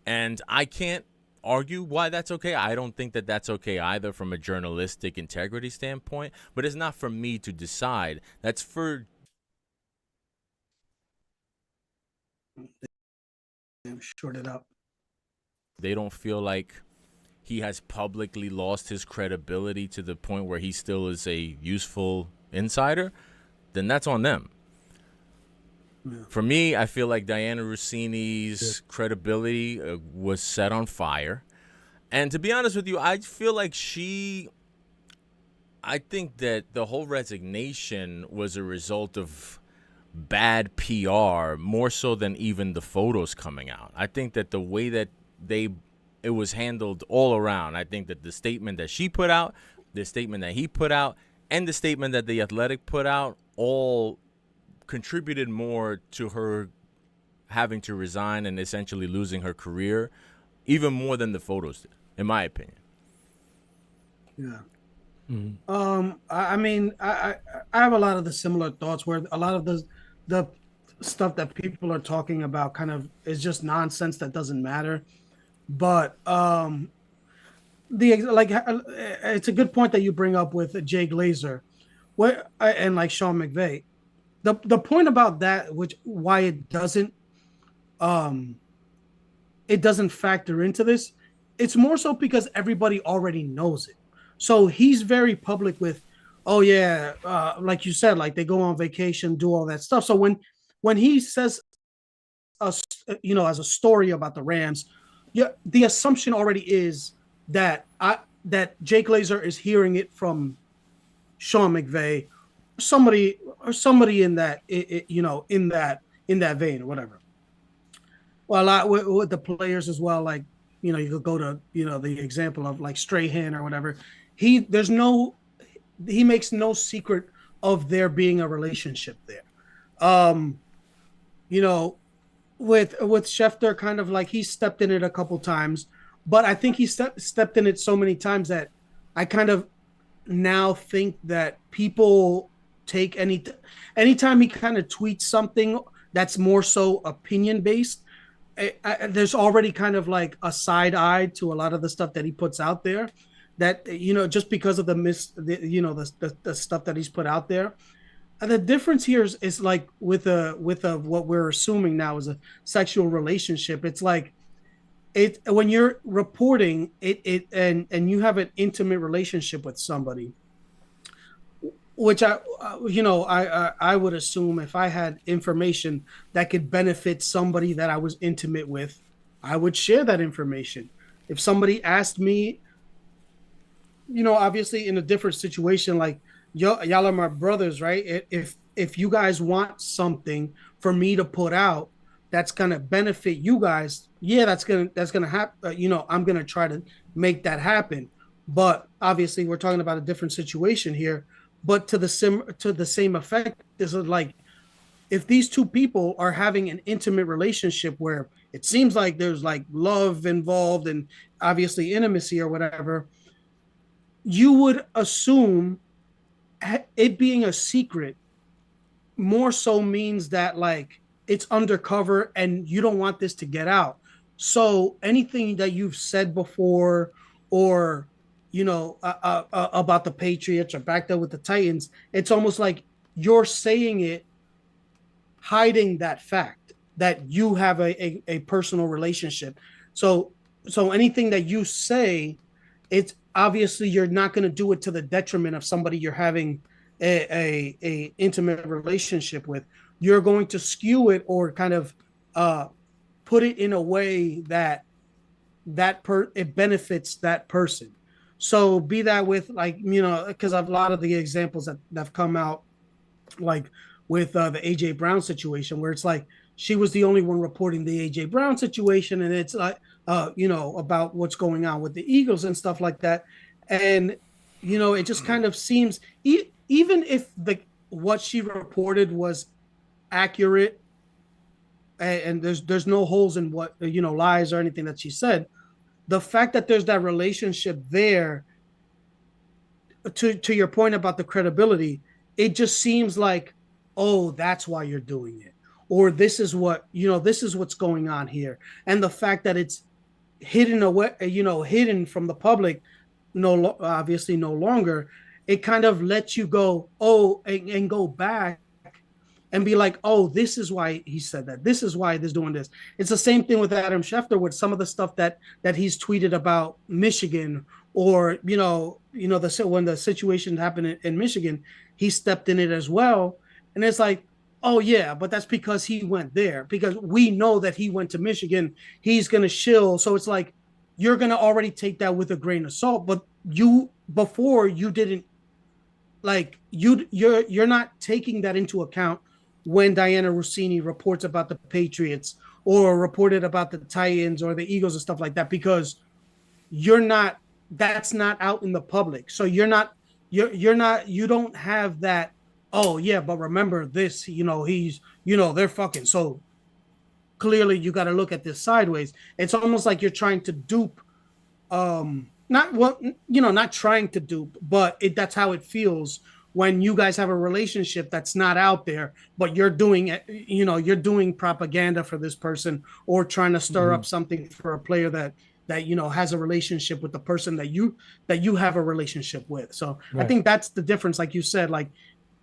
And I can't argue why that's okay. I don't think that that's okay either from a journalistic integrity standpoint, but it's not for me to decide. That's for short it up. They don't feel like he has publicly lost his credibility to the point where he still is a useful insider, then that's on them. Yeah. For me, I feel like Diana Rossini's credibility was set on fire, And to be honest with you, I feel like I think that the whole resignation was a result of bad PR more so than even the photos coming out. I think that the way that it was handled all around. I think that the statement that she put out, the statement that he put out, and the statement that the Athletic put out all contributed more to her having to resign and essentially losing her career, even more than the photos did, in my opinion. Yeah. I mean, I have a lot of the similar thoughts where a lot of the stuff that people are talking about kind of is just nonsense that doesn't matter. But it's a good point that you bring up with Jay Glazer, where and like Sean McVay. The point about that, which why it doesn't factor into this, it's more so because everybody already knows it. So he's very public with, oh yeah, like you said, like they go on vacation, do all that stuff. So when he says, as a story about the Rams, yeah, the assumption already is that Jake Glazer is hearing it from Sean McVay, somebody in that, in that vein or whatever. Well, with the players as well, like you could go to the example of like Strahan or whatever. He makes no secret of there being a relationship there. With Schefter, kind of like he stepped in it a couple times, but I think he stepped in it so many times that I kind of now think that people take anytime he kind of tweets something that's more so opinion based. There's already kind of like a side eye to a lot of the stuff that he puts out there, that just because of the stuff that he's put out there. And the difference here is like with what we're assuming now is a sexual relationship. It's like when you're reporting it and you have an intimate relationship with somebody, which I would assume if I had information that could benefit somebody that I was intimate with, I would share that information. If somebody asked me, obviously in a different situation, like y'all are my brothers, right? If you guys want something for me to put out that's gonna benefit you guys, yeah, that's gonna happen. I'm gonna try to make that happen. But obviously, we're talking about a different situation here. But to the same effect is like if these two people are having an intimate relationship where it seems like there's like love involved and obviously intimacy or whatever, you would assume it being a secret more so means that like it's undercover and you don't want this to get out. So anything that you've said before or about the Patriots or back there with the Titans, it's almost like you're saying it, hiding that fact that you have a personal relationship. So anything that you say, it's obviously you're not going to do it to the detriment of somebody you're having a intimate relationship with. You're going to skew it or kind of put it in a way that it benefits that person. So be that with like, because a lot of the examples that have come out, like with the AJ Brown situation, where it's like she was the only one reporting the AJ Brown situation, and it's like about what's going on with the Eagles and stuff like that, and it just kind of seems even if what she reported was accurate, and there's no holes in what lies or anything that she said. The fact that there's that relationship there, to your point about the credibility, it just seems like, oh, that's why you're doing it, or this is what's going on here, and the fact that it's hidden away, hidden from the public, obviously no longer. It kind of lets you go, and go back and be like, oh, this is why he said that. This is why he's doing this. It's the same thing with Adam Schefter with some of the stuff that he's tweeted about Michigan, or when the situation happened in Michigan, he stepped in it as well. And it's like, oh yeah, but that's because he went there, because we know that he went to Michigan. He's gonna shill. So it's like you're gonna already take that with a grain of salt. But before you didn't, like, you're not taking that into account when Diana Rossini reports about the Patriots or reported about the Titans or the Eagles and stuff like that, because you're not that's not out in the public. So you don't have that, oh yeah, but remember this, they're fucking, so clearly you got to look at this sideways. It's almost like you're trying to dupe, not what, not trying to dupe, but that's how it feels when you guys have a relationship that's not out there, but you're doing propaganda for this person, or trying to stir up something for a player that has a relationship with the person that you have a relationship with. So right. I think that's the difference. Like you said, like,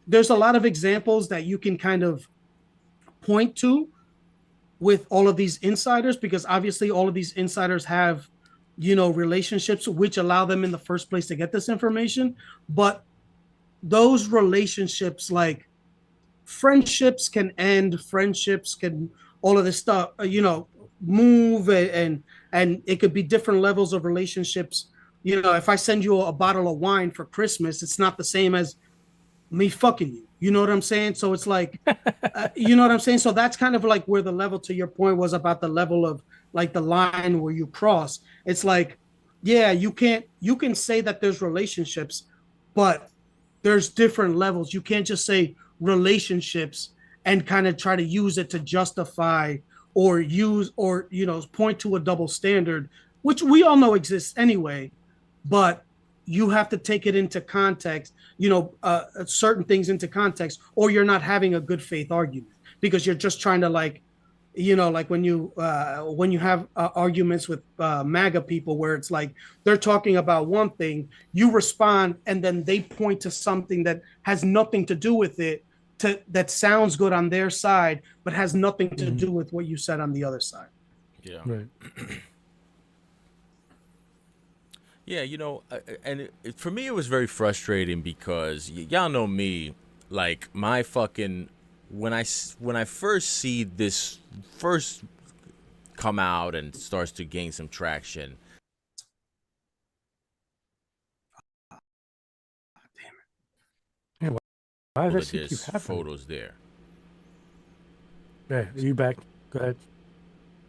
there's a lot of examples that you can kind of point to with all of these insiders, because obviously all of these insiders have, relationships which allow them in the first place to get this information. But those relationships, like, friendships can end, friendships can, all of this stuff, move, and it could be different levels of relationships. If I send you a bottle of wine for Christmas, it's not the same as me fucking you. You know what I'm saying? So it's like, you know what I'm saying? So that's kind of like where the level, to your point, was about the level of, like, the line where you cross. It's like, yeah, you can say that there's relationships, but there's different levels. You can't just say relationships and kind of try to use it to justify or point to a double standard, which we all know exists anyway, but you have to take it into context, certain things into context, or you're not having a good faith argument, because you're just trying to, like, like when you have arguments with MAGA people, where it's like they're talking about one thing, you respond, and then they point to something that has nothing to do with it, that sounds good on their side, but has nothing to do with what you said on the other side. Yeah. Right. Yeah, and for me it was very frustrating, because y'all know me, like, my fucking, when I first see this first come out and starts to gain some traction. Damn it. Why does that shit keep There's happening? photos there. Yeah, are you back? Go ahead.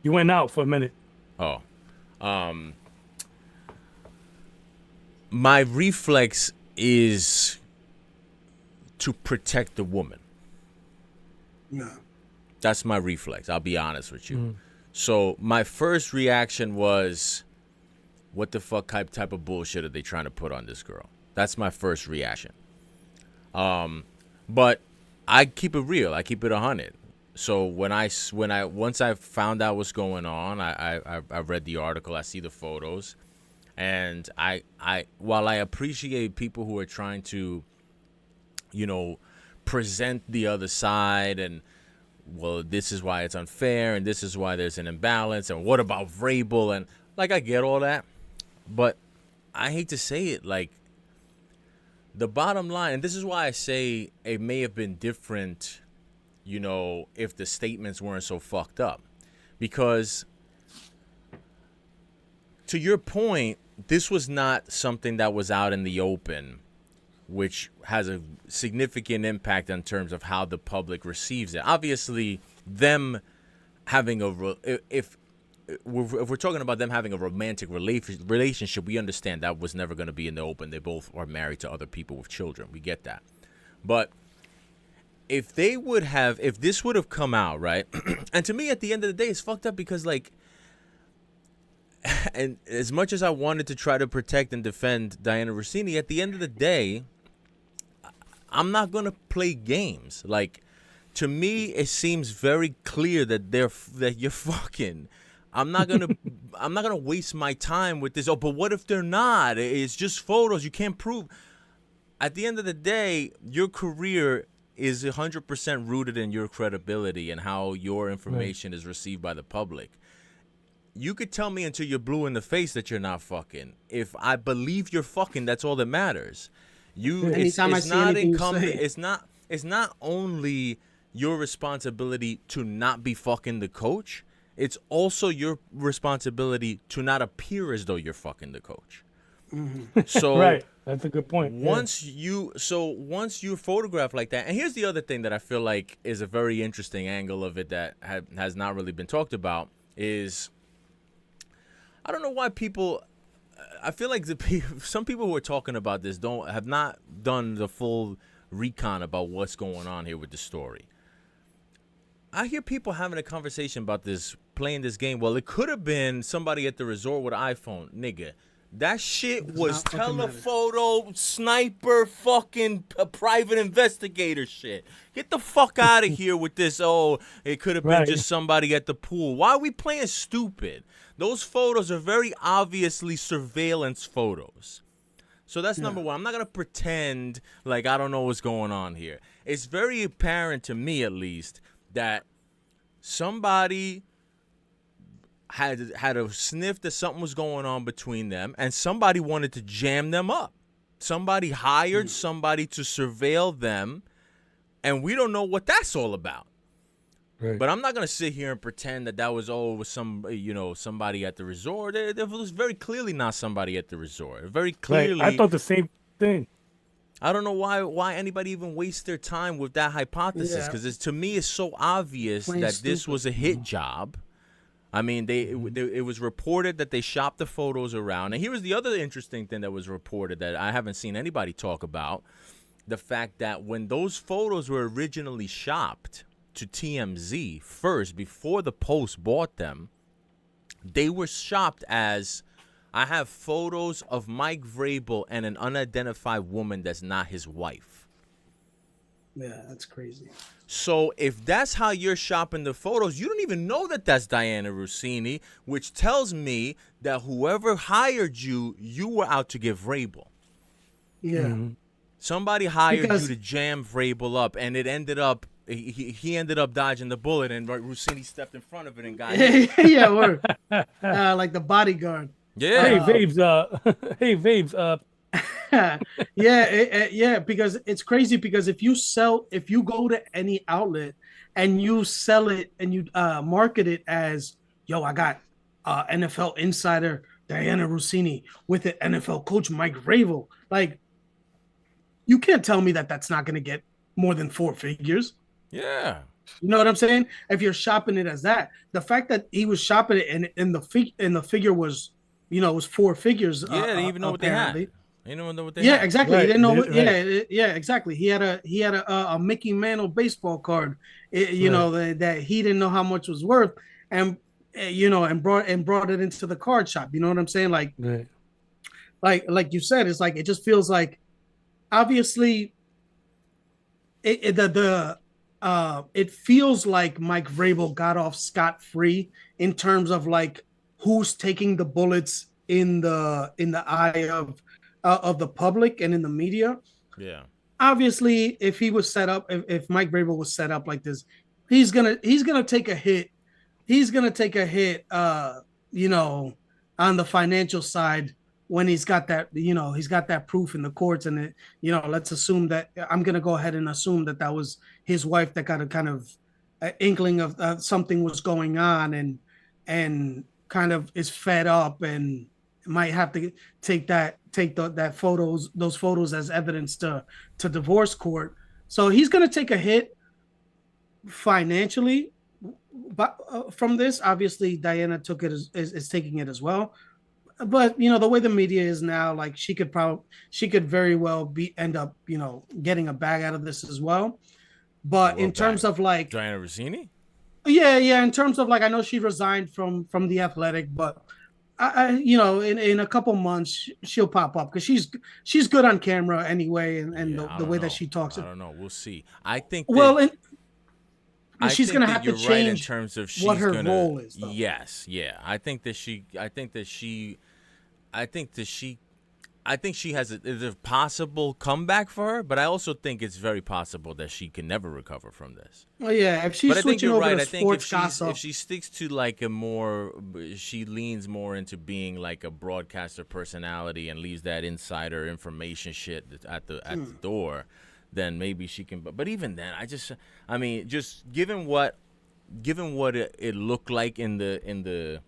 You went out for a minute. Oh. My reflex is to protect the woman. No. That's my reflex. I'll be honest with you. So my first reaction was, what the fuck type of bullshit are they trying to put on this girl? That's my first reaction. But I keep it real. I keep it 100. So once I found out what's going on, I read the article, I see the photos. And while I appreciate people who are trying to, present the other side, and, well, this is why it's unfair, and this is why there's an imbalance, and what about Vrabel, and, like, I get all that, but I hate to say it, like, the bottom line, and this is why I say it may have been different, if the statements weren't so fucked up, because, to your point, this was not something that was out in the open, which has a significant impact in terms of how the public receives it. Obviously, them having if we're talking about them having a romantic relationship, we understand that was never going to be in the open. They both are married to other people with children. We get that. But if this would have come out, right? And to me, at the end of the day, it's fucked up, because, like, and as much as I wanted to try to protect and defend Diana Rossini, at the end of the day, I'm not going to play games. Like, to me, it seems very clear that you're fucking. I'm not gonna waste my time with this. Oh, but what if they're not? It's just photos. You can't prove. At the end of the day, your career is 100% rooted in your credibility and how your information is received by the public. You could tell me until you're blue in the face that you're not fucking. If I believe you're fucking, that's all that matters. It's not only your responsibility to not be fucking the coach. it's also your responsibility to not appear as though you're fucking the coach. So right, that's a good point. Once you're photographed like that, and here's the other thing that I feel like is a very interesting angle of it that has not really been talked about is, I don't know why people, I feel like some people who are talking about this have not done the full recon about what's going on here with the story. I hear people having a conversation about this, playing this game. Well, it could have been somebody at the resort with an iPhone. Nigga, that shit was telephoto, sniper, fucking private investigator shit. Get the fuck out of here with this, oh, it could have been just somebody at the pool. Why are we playing stupid? Those photos are very obviously surveillance photos. So that's number one. I'm not going to pretend like I don't know what's going on here. It's very apparent to me, at least, that somebody had a sniff that something was going on between them, and somebody wanted to jam them up. Somebody hired somebody to surveil them, and we don't know what that's all about. Right. But I'm not gonna sit here and pretend that was somebody at the resort. There was very clearly not somebody at the resort. Very clearly, I thought the same thing. I don't know why anybody even wastes their time with that hypothesis, because to me it's so obvious that this was a hit job. I mean, it was reported that they shopped the photos around. And here was the other interesting thing that was reported that I haven't seen anybody talk about: the fact that when those photos were originally shopped to TMZ first, before the Post bought them, they were shopped as, I have photos of Mike Vrabel and an unidentified woman that's not his wife. Yeah, that's crazy. So if that's how you're shopping the photos, you don't even know that that's Diana Rossini, which tells me that whoever hired you, you were out to get Vrabel. Yeah. Mm-hmm. Somebody hired you to jam Vrabel up, and it ended up, he ended up dodging the bullet, and Rossini stepped in front of it and got hit. Yeah, word. Like the bodyguard. Yeah. Hey, Vabes. Yeah, because it's crazy, because if you go to any outlet and you sell it and you market it as, yo, I got NFL insider Diana Rossini with an NFL coach Mike Vrabel, like, you can't tell me that that's not going to get more than 4 figures. Yeah. You know what I'm saying? If you're shopping it as that, the fact that he was shopping it and the figure was, it was 4 figures. Yeah, they didn't even know apparently. What they had. They didn't know what they had. Exactly. Right. He didn't know what. Yeah, exactly. He had a Mickey Mantle baseball card, that he didn't know how much was worth, and brought it into the card shop. You know what I'm saying? Like, like you said, it's like, it just feels like, obviously, it feels like Mike Vrabel got off scot-free in terms of like who's taking the bullets in the eye of the public and in the media. Yeah. Obviously, if he was set up, if Mike Vrabel was set up like this, he's gonna take a hit. He's gonna take a hit, on the financial side, when he's got that proof in the courts, and let's assume that, I'm gonna go ahead and assume that was his wife that got a kind of inkling of something was going on, and kind of is fed up and might have to take those photos as evidence to divorce court. So he's going to take a hit financially from this. Obviously, Diana is taking it as well. But the way the media is now, like, she could very well end up getting a bag out of this as well. But in terms of like Diana Rossini, yeah, in terms of like, I know she resigned from The Athletic, but in a couple months she'll pop up, because she's good on camera anyway, and the way that she talks. I don't know. We'll see. I think. She's gonna have to change, right, in terms of what her role is. Though. Yes, yeah. I think she has a possible comeback for her, but I also think it's very possible that she can never recover from this. Well, yeah, if she's switching over to sports gossip, if she sticks to like she leans more into being like a broadcaster personality and leaves that insider information shit at the door, then maybe she can. But even then, just given what given what it looked like in the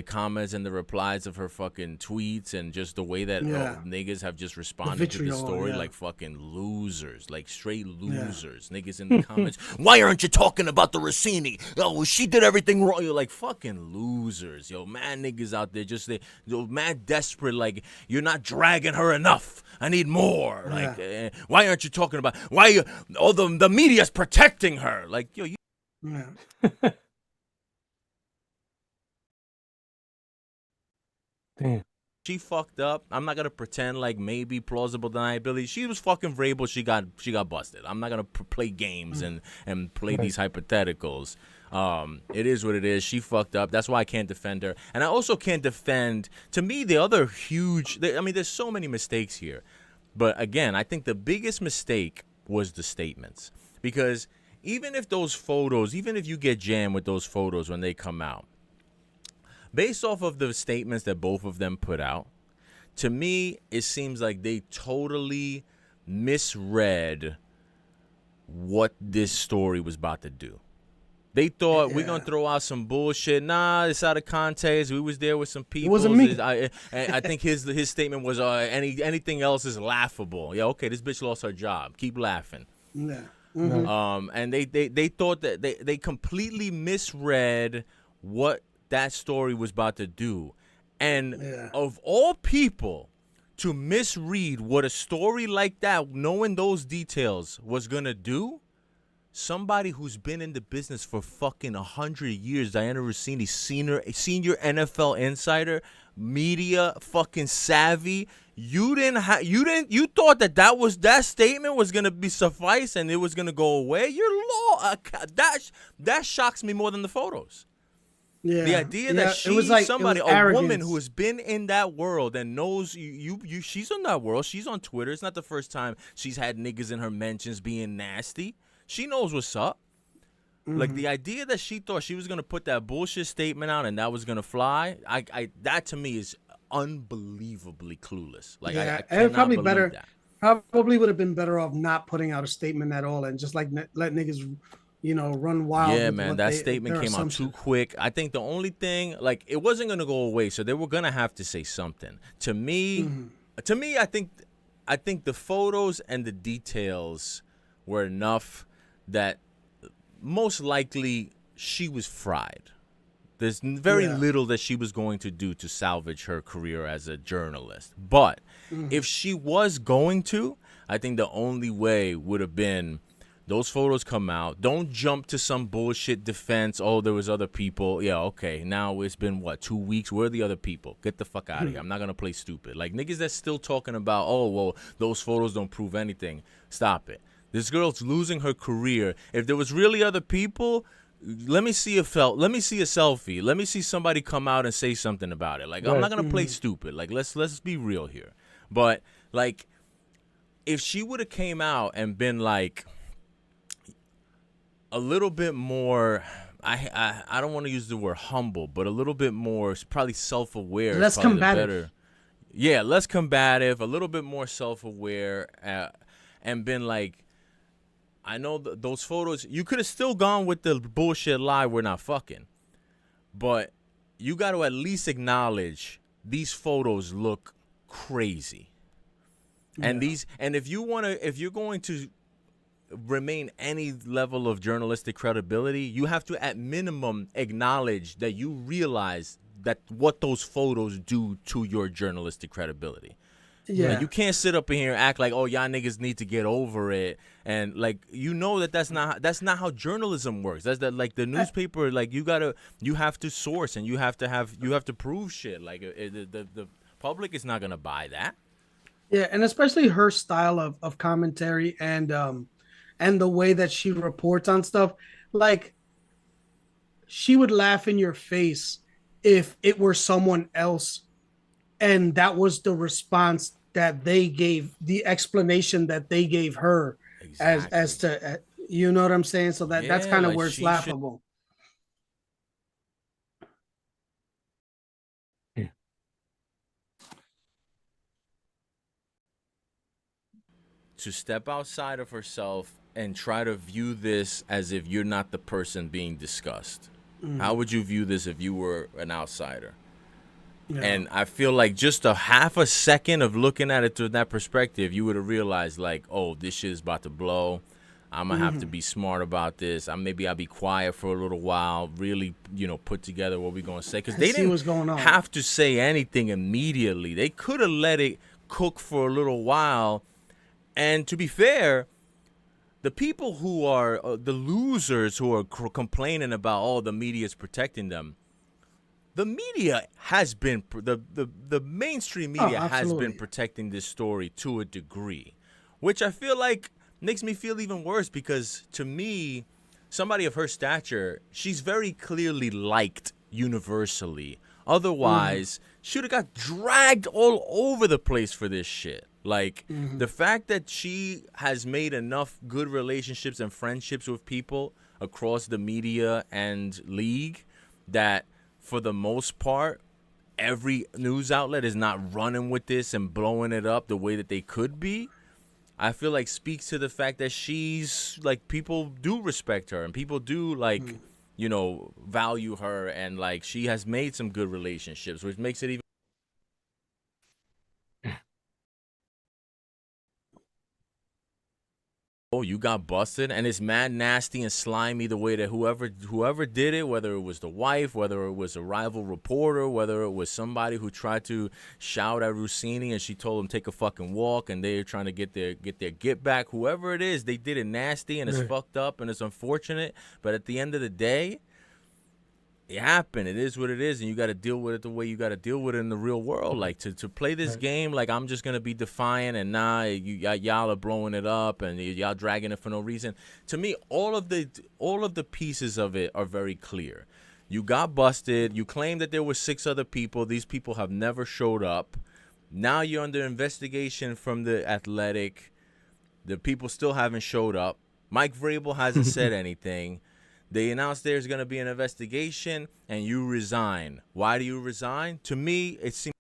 comments and the replies of her fucking tweets and just the way that niggas have just responded to the story like fucking losers, like straight losers. Niggas in the comments, why aren't you talking about the Rossini? Oh, she did everything wrong. You're like fucking losers, yo. Mad niggas out there just mad desperate, like you're not dragging her enough. I need more. Like, why aren't you talking about why you? Oh, the media's protecting her. Like, yo, you. Yeah. Damn. She fucked up. I'm not gonna pretend like maybe plausible deniability. She was fucking Vrabel. She got busted. I'm not gonna play games and play these hypotheticals. It is what it is. She fucked up. That's why I can't defend her. And I also can't defend. To me, the other huge. I mean, there's so many mistakes here, but again, I think the biggest mistake was the statements, because even if those photos, even if you get jammed with those photos when they come out, based off of the statements that both of them put out, to me, it seems like they totally misread what this story was about to do. They thought we're gonna throw out some bullshit. Nah, it's out of context. We was there with some people. It wasn't me. I think his statement was anything else is laughable. Yeah, okay, this bitch lost her job. Keep laughing. Yeah. Mm-hmm. And they thought that they completely misread what that story was about to do. And of all people to misread what a story like that, knowing those details, was gonna do, somebody who's been in the business for fucking 100 years, Diana Rossini, senior NFL insider, media fucking savvy. You thought that statement was gonna be suffice and it was gonna go away. That shocks me more than the photos. Yeah. The idea that she's like, somebody, a woman who has been in that world and knows you, she's in that world. She's on Twitter. It's not the first time she's had niggas in her mentions being nasty. She knows what's up. Mm-hmm. Like, the idea that she thought she was gonna put that bullshit statement out and that was gonna fly, that to me is unbelievably clueless. Like, I cannot probably believe that. Probably would have been better off not putting out a statement at all and just like let niggas, run wild. Yeah, man, that statement came out too quick. I think the only thing, like, it wasn't gonna go away, so they were gonna have to say something. To me, I think the photos and the details were enough that most likely she was fried. There's very little that she was going to do to salvage her career as a journalist. But if she was going to, I think the only way would have been those photos come out. Don't jump to some bullshit defense. Oh, there was other people. Yeah, okay. Now it's been, 2 weeks? Where are the other people? Get the fuck out of here. I'm not going to play stupid. Like, niggas that's still talking about, oh, well, those photos don't prove anything. Stop it. This girl's losing her career. If there was really other people, let me see a selfie. Let me see somebody come out and say something about it. Like, I'm not going to play stupid. Like, let's be real here. But, like, if she would have came out and been like, a little bit more, I don't want to use the word humble, but a little bit more, probably self-aware. Less combative. Yeah, less combative, a little bit more self-aware, and been like, I know those photos, you could have still gone with the bullshit lie, we're not fucking. But you got to at least acknowledge these photos look crazy. Yeah. And if you're going to remain any level of journalistic credibility, you have to at minimum acknowledge that you realize that what those photos do to your journalistic credibility. Yeah, like, you can't sit up in here and act like, oh, y'all niggas need to get over it, and like, that's not how journalism works. That's like the newspaper. Like, you have to source and you have to prove shit. Like, the public is not gonna buy that. Yeah, and especially her style of commentary and the way that she reports on stuff, like, she would laugh in your face if it were someone else and that was the response that they gave, the explanation that they gave her. Exactly. as to you know what I'm saying? So that's kind of like, where it's laughable. To step outside of herself and try to view this as if you're not the person being discussed. How would you view this if you were an outsider? Yeah. And I feel like just a half a second of looking at it through that perspective, you would have realized, like, oh, this shit is about to blow. I'm going to have to be smart about this. Maybe I'll be quiet for a little while, really, put together what we're going to say. Because they didn't have to say anything immediately. They could have let it cook for a little while. And to be fair, the people who are the losers who are complaining about, oh, the media is protecting them, the media has been, the mainstream media has been protecting this story to a degree, which I feel like makes me feel even worse because, to me, somebody of her stature, she's very clearly liked universally. Otherwise, she would have got dragged all over the place for this shit. Like, the fact that she has made enough good relationships and friendships with people across the media and league that, for the most part, every news outlet is not running with this and blowing it up the way that they could be, I feel like speaks to the fact that she's, like, people do respect her and people do, like, value her, and, like, she has made some good relationships, which makes it even. Oh, you got busted, and it's mad nasty and slimy the way that whoever did it, whether it was the wife, whether it was a rival reporter, whether it was somebody who tried to shout at Rossini and she told him take a fucking walk and they're trying to get their get back, whoever it is, they did it nasty and it's fucked up and it's unfortunate, but at the end of the day, it happened. It is what it is, and you got to deal with it the way you got to deal with it in the real world. Like, to play this game, like, I'm just gonna be defiant, and y'all are blowing it up, and y'all dragging it for no reason. To me, all of the pieces of it are very clear. You got busted. You claim that there were 6 other people. These people have never showed up. Now you're under investigation from the Athletic. The people still haven't showed up. Mike Vrabel hasn't said anything. They announced there's going to be an investigation, and you resign. Why do you resign? To me, it seems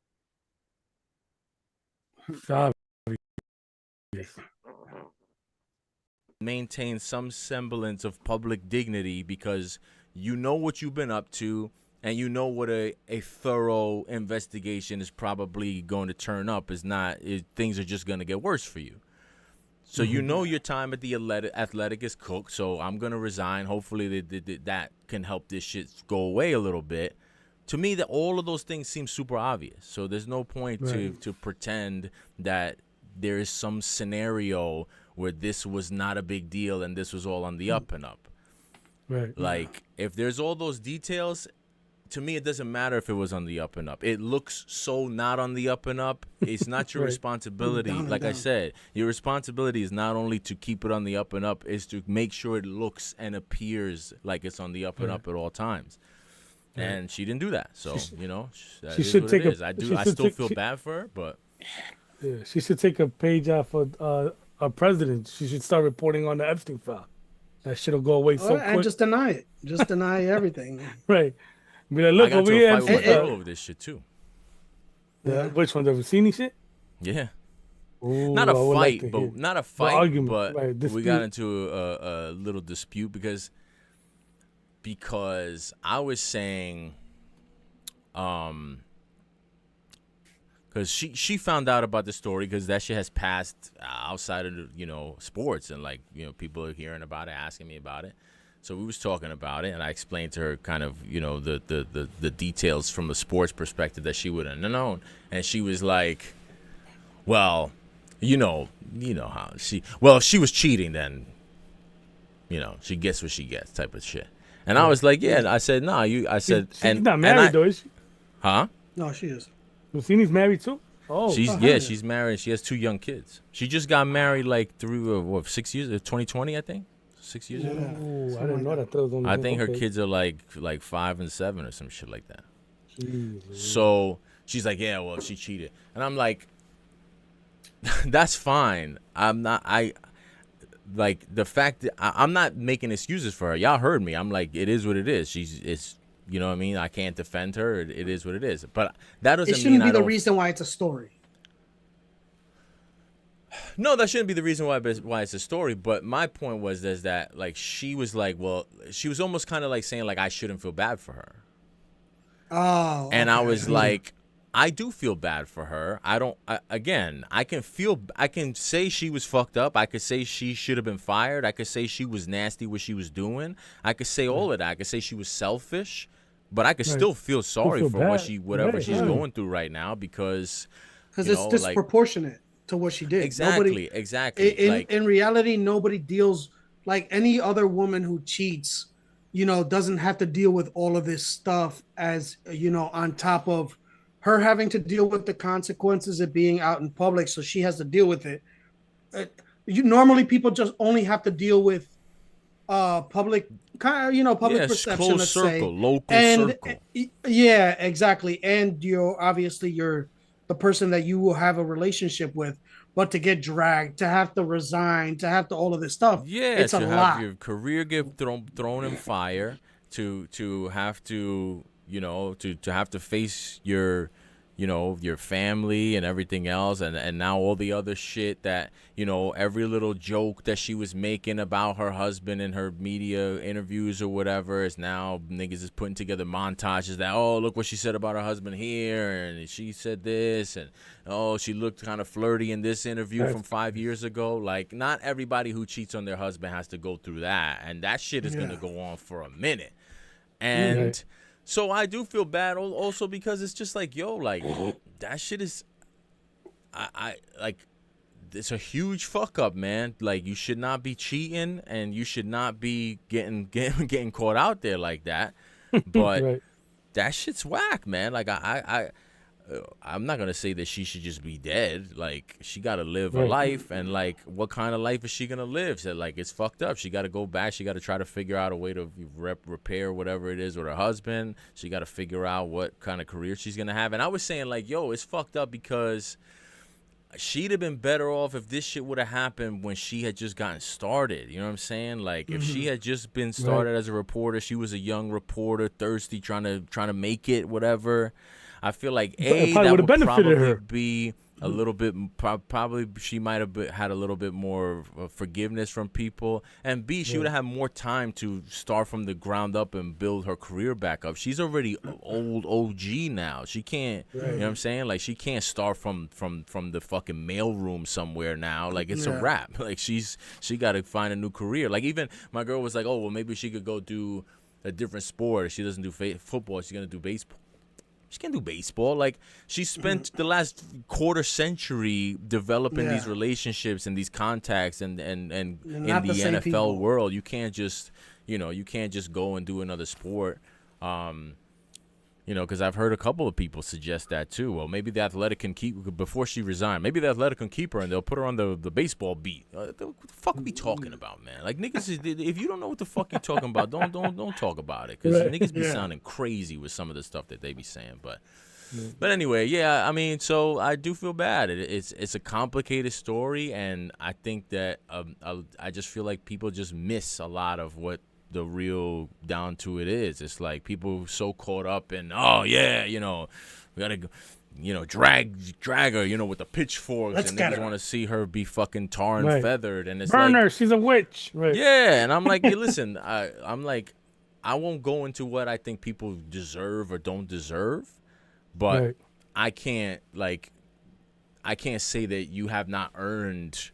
maintain some semblance of public dignity because you know what you've been up to, and you know what a thorough investigation is probably going to turn up. Things are just going to get worse for you. So you know your time at the Athletic is cooked, so I'm going to resign. Hopefully that can help this shit go away a little bit. To me, that all of those things seem super obvious. So there's no point to pretend that there is some scenario where this was not a big deal and this was all on the up and up. Right. Like, if there's all those details, to me, it doesn't matter if it was on the up and up. It looks so not on the up and up. It's not your responsibility. Like I said, your responsibility is not only to keep it on the up and up, is to make sure it looks and appears like it's on the up and up at all times. And she didn't do that. So, that is what it is. I still feel bad for her, but. Yeah, she should take a page off of our president. She should start reporting on the Epstein file. That shit'll go away so quick. And just deny it. Just deny everything. Right. Be like, look, I got over to here. a fight with my girl over this shit too. Yeah. Which one? The Rossini shit? Yeah. Ooh, not a fight, argument, but we got into a little dispute because I was saying, because she found out about the story because that shit has passed outside of sports, and people are hearing about it, asking me about it. So we was talking about it, and I explained to her kind of, the details from the sports perspective that she wouldn't have known. And she was like, well, you know how she was cheating, then, she gets what she gets type of shit. And I was like, yeah. I said, no, she's not married, though, is she? Huh? No, she is. Rossini's married, too? Oh, she's married. She has 2 young kids. She just got married, through, 6 years, 2020, I think. 6 years ago. Oh, I didn't know that. I think her kids are like 5 and 7 or some shit like that. Jeez. So she's like, yeah, well, she cheated, and I'm like, that's fine. I'm not. The fact that I'm not making excuses for her. Y'all heard me. I'm like, it is what it is. It's you know what I mean. I can't defend her. It is what it is. But that doesn't mean it shouldn't be the reason why it's a story. No, that shouldn't be the reason why it's a story. But my point was is that like she was like, well, she was almost kind of like saying like I shouldn't feel bad for her. Oh, And I was okay. like, I do feel bad for her. I can say she was fucked up. I could say she should have been fired. I could say she was nasty what she was doing. I could say all of that. I could say she was selfish, but I could still feel sorry feel for bad. whatever she's going through right now because it's disproportionate to what she did. Exactly. In reality, nobody deals like any other woman who cheats, doesn't have to deal with all of this stuff as, on top of her having to deal with the consequences of being out in public. So she has to deal with it. Normally people just only have to deal with public public perception, close let's circle, say, local circle. Yeah, exactly. And you're the person that you will have a relationship with, but to get dragged, to have to resign, to have to all of this stuff, it's a lot. To have your career get thrown in fire, to have to to have to face your your family and everything else, and now all the other shit that every little joke that she was making about her husband in her media interviews or whatever is now niggas is putting together montages that, oh, look what she said about her husband here, and she said this, and oh, she looked kind of flirty in this interview from 5 years ago. Like, not everybody who cheats on their husband has to go through that, and that shit is gonna go on for a minute. And so I do feel bad also because it's just like, yo, like that shit is, I like, it's a huge fuck up, man. Like, you should not be cheating and you should not be getting caught out there like that. But that shit's whack, man. Like I'm not gonna say that she should just be dead. Like, she gotta live a life, and like, what kind of life is she gonna live? So like, it's fucked up. She gotta go back. She gotta try to figure out a way to repair whatever it is with her husband. She gotta figure out what kind of career she's gonna have. And I was saying like, yo, it's fucked up because she'd have been better off if this shit would have happened when she had just gotten started. You know what I'm saying? Like, if she had just been started as a reporter, she was a young reporter, thirsty, trying to make it, whatever. I feel like that would probably be a little bit. Probably she might have had a little bit more forgiveness from people, and B, she would have had more time to start from the ground up and build her career back up. She's already old OG now. She can't. You know what I'm saying? Like, she can't start from the fucking mailroom somewhere now. Like, it's a wrap. Like, she got to find a new career. Like, even my girl was like, oh, well, maybe she could go do a different sport. If she doesn't do football, she's gonna do baseball. She can't do baseball. Like, she spent the last quarter century developing these relationships and these contacts and in the NFL world. You can't just go and do another sport. Because I've heard a couple of people suggest that too. Well, maybe the Athletic can keep, before she resigned, maybe the Athletic can keep her and they'll put her on the baseball beat. What the fuck are we talking about, man? Like, niggas, if you don't know what the fuck you're talking about, don't talk about it. Because niggas be sounding crazy with some of the stuff that they be saying. But anyway, yeah, I mean, so I do feel bad. It's a complicated story, and I think that I just feel like people just miss a lot of what the real down to it is. It's like people so caught up in, oh yeah, we gotta drag her, with the pitchforks, and they just want to see her be fucking tar and feathered, and it's burn like, her, she's a witch. Yeah, and I'm like, hey, listen, I'm like, I won't go into what I think people deserve or don't deserve, but I can't say that you have not earned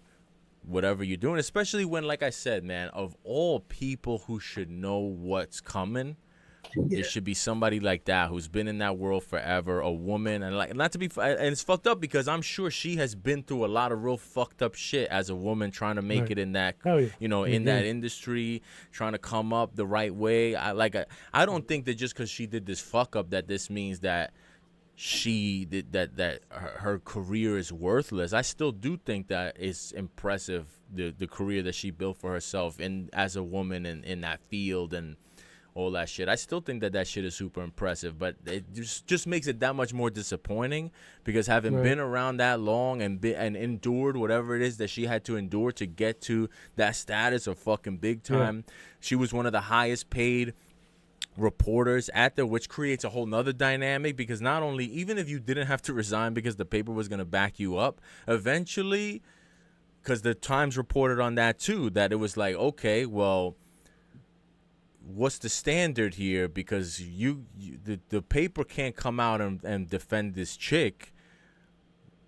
whatever you're doing, especially when, like I said, man, of all people who should know what's coming, it should be somebody like that who's been in that world forever, a woman, and like, not to be, and it's fucked up because I'm sure she has been through a lot of real fucked up shit as a woman trying to make it in that, in that industry, trying to come up the right way. I don't think that just because she did this fuck up that this means that she did that her career is worthless. I still do think that it's impressive, the career that she built for herself as a woman in that field and all that shit. I still think that shit is super impressive, but it just makes it that much more disappointing because having been around that long and endured whatever it is that she had to endure to get to that status of fucking big time. She was one of the highest paid reporters at there, which creates a whole nother dynamic because not only, even if you didn't have to resign because the paper was going to back you up, eventually because the Times reported on that too, that it was like, okay, well, what's the standard here? Because the paper can't come out and defend this chick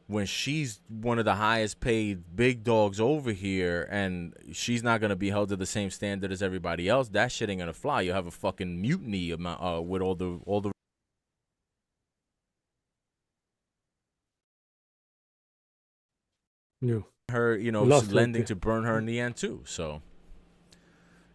when she's one of the highest paid big dogs over here, and she's not gonna be held to the same standard as everybody else. That shit ain't gonna fly. You'll have a fucking mutiny with all the. Yeah. Her, lending to burn her in the end too. So,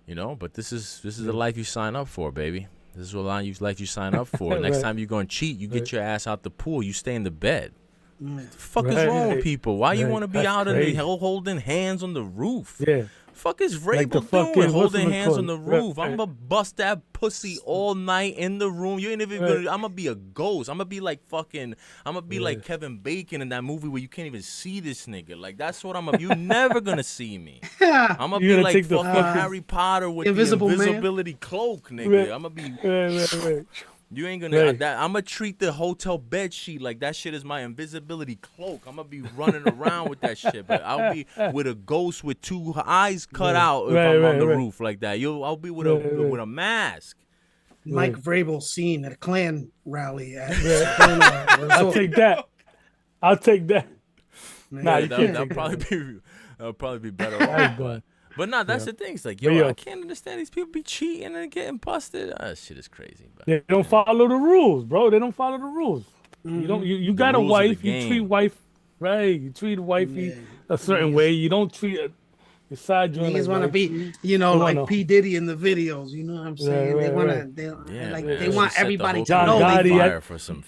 but this is the life you sign up for, baby. This is what life you sign up for. Next time you're gonna cheat, you get your ass out the pool. You stay in the bed. What the fuck is wrong with people? Why you want to be out in the hell holding hands on the roof? Yeah. Fuck is Vrabel doing holding hands on the roof? I'm gonna bust that pussy all night in the room. You ain't even gonna, I'm gonna be a ghost. I'm gonna be like like Kevin Bacon in that movie where you can't even see this nigga. Like that's what I'm gonna you never gonna see me. I'm gonna be like fucking Harry Potter with the invisibility cloak, nigga. I'm gonna be You ain't gonna. I'm gonna treat the hotel bed sheet like that shit is my invisibility cloak. I'm gonna be running around with that shit, but I'll be with a ghost with two eyes cut out if I'm on the roof like that. I'll be with a mask. Mike Vrabel scene at a Klan rally at I'll take that. I'll take that. Nah, you can't. That'll probably be better off. But no, that's the thing. It's like, I can't understand these people be cheating and getting busted. That shit is crazy. But they don't follow the rules, bro. They don't follow the rules. Mm-hmm. You got a wife. You treat wife right. You treat wifey a certain way. You don't treat your side joint. Niggas want to be, like P Diddy in the videos. You know what I'm saying? They want to. They want everybody to know they fire for some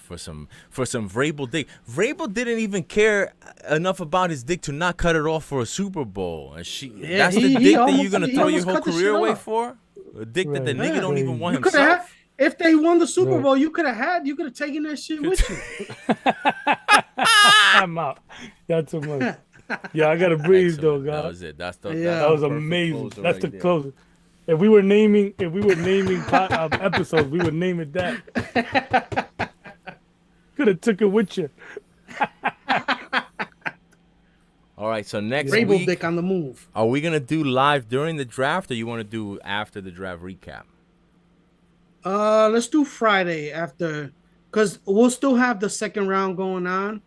Vrabel dick. Vrabel didn't even care enough about his dick to not cut it off for a Super Bowl. And that's the dick that you're gonna throw your whole career away for? A dick that the nigga don't even want himself. If they won the Super Bowl, you could have taken that shit with you. I'm out. Y'all too much. Yeah, I gotta breathe though, guys. That was it. That was amazing. That's the closer. If we were naming episodes, we would name it that. Could have took it with you. All right, so next Vrabel week, dick on the move. Are we gonna do live during the draft, or you want to do after the draft recap? Let's do Friday after, because we'll still have the second round going on,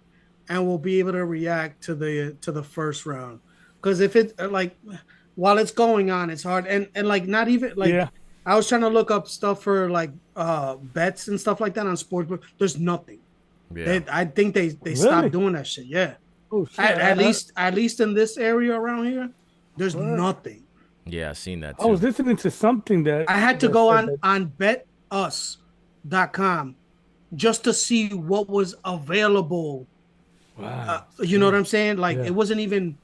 and we'll be able to react to the first round. Because if it while it's going on, it's hard, and like not even I was trying to look up stuff for like bets and stuff like that on sports, but there's nothing. Yeah. I think they stopped doing that shit. Yeah. Oh shit. At least in this area around here, there's nothing. Yeah, I've seen that too. I was listening to something that I had to go on betus.com just to see what was available. Wow. You know what I'm saying? Like it wasn't even,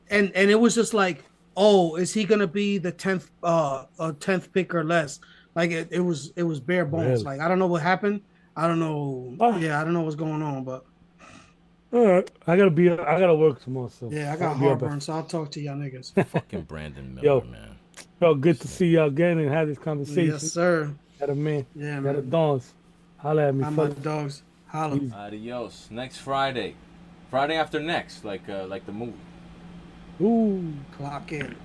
and it was just like, oh, is he gonna be the 10th pick or less? Like it was bare bones. Really? Like I don't know what happened. I don't know. I don't know what's going on, but. All right, I gotta work tomorrow. So yeah, I got heartburn, so I'll talk to y'all niggas. Fucking Brandon Miller, man. Yo, good to see y'all again and have this conversation. Yes, sir. Got a man. Yeah, man. Got a dogs. Holla at me. My dogs. Holla. Adios. Next Friday. Friday after next, like the movie. Ooh. Clock in.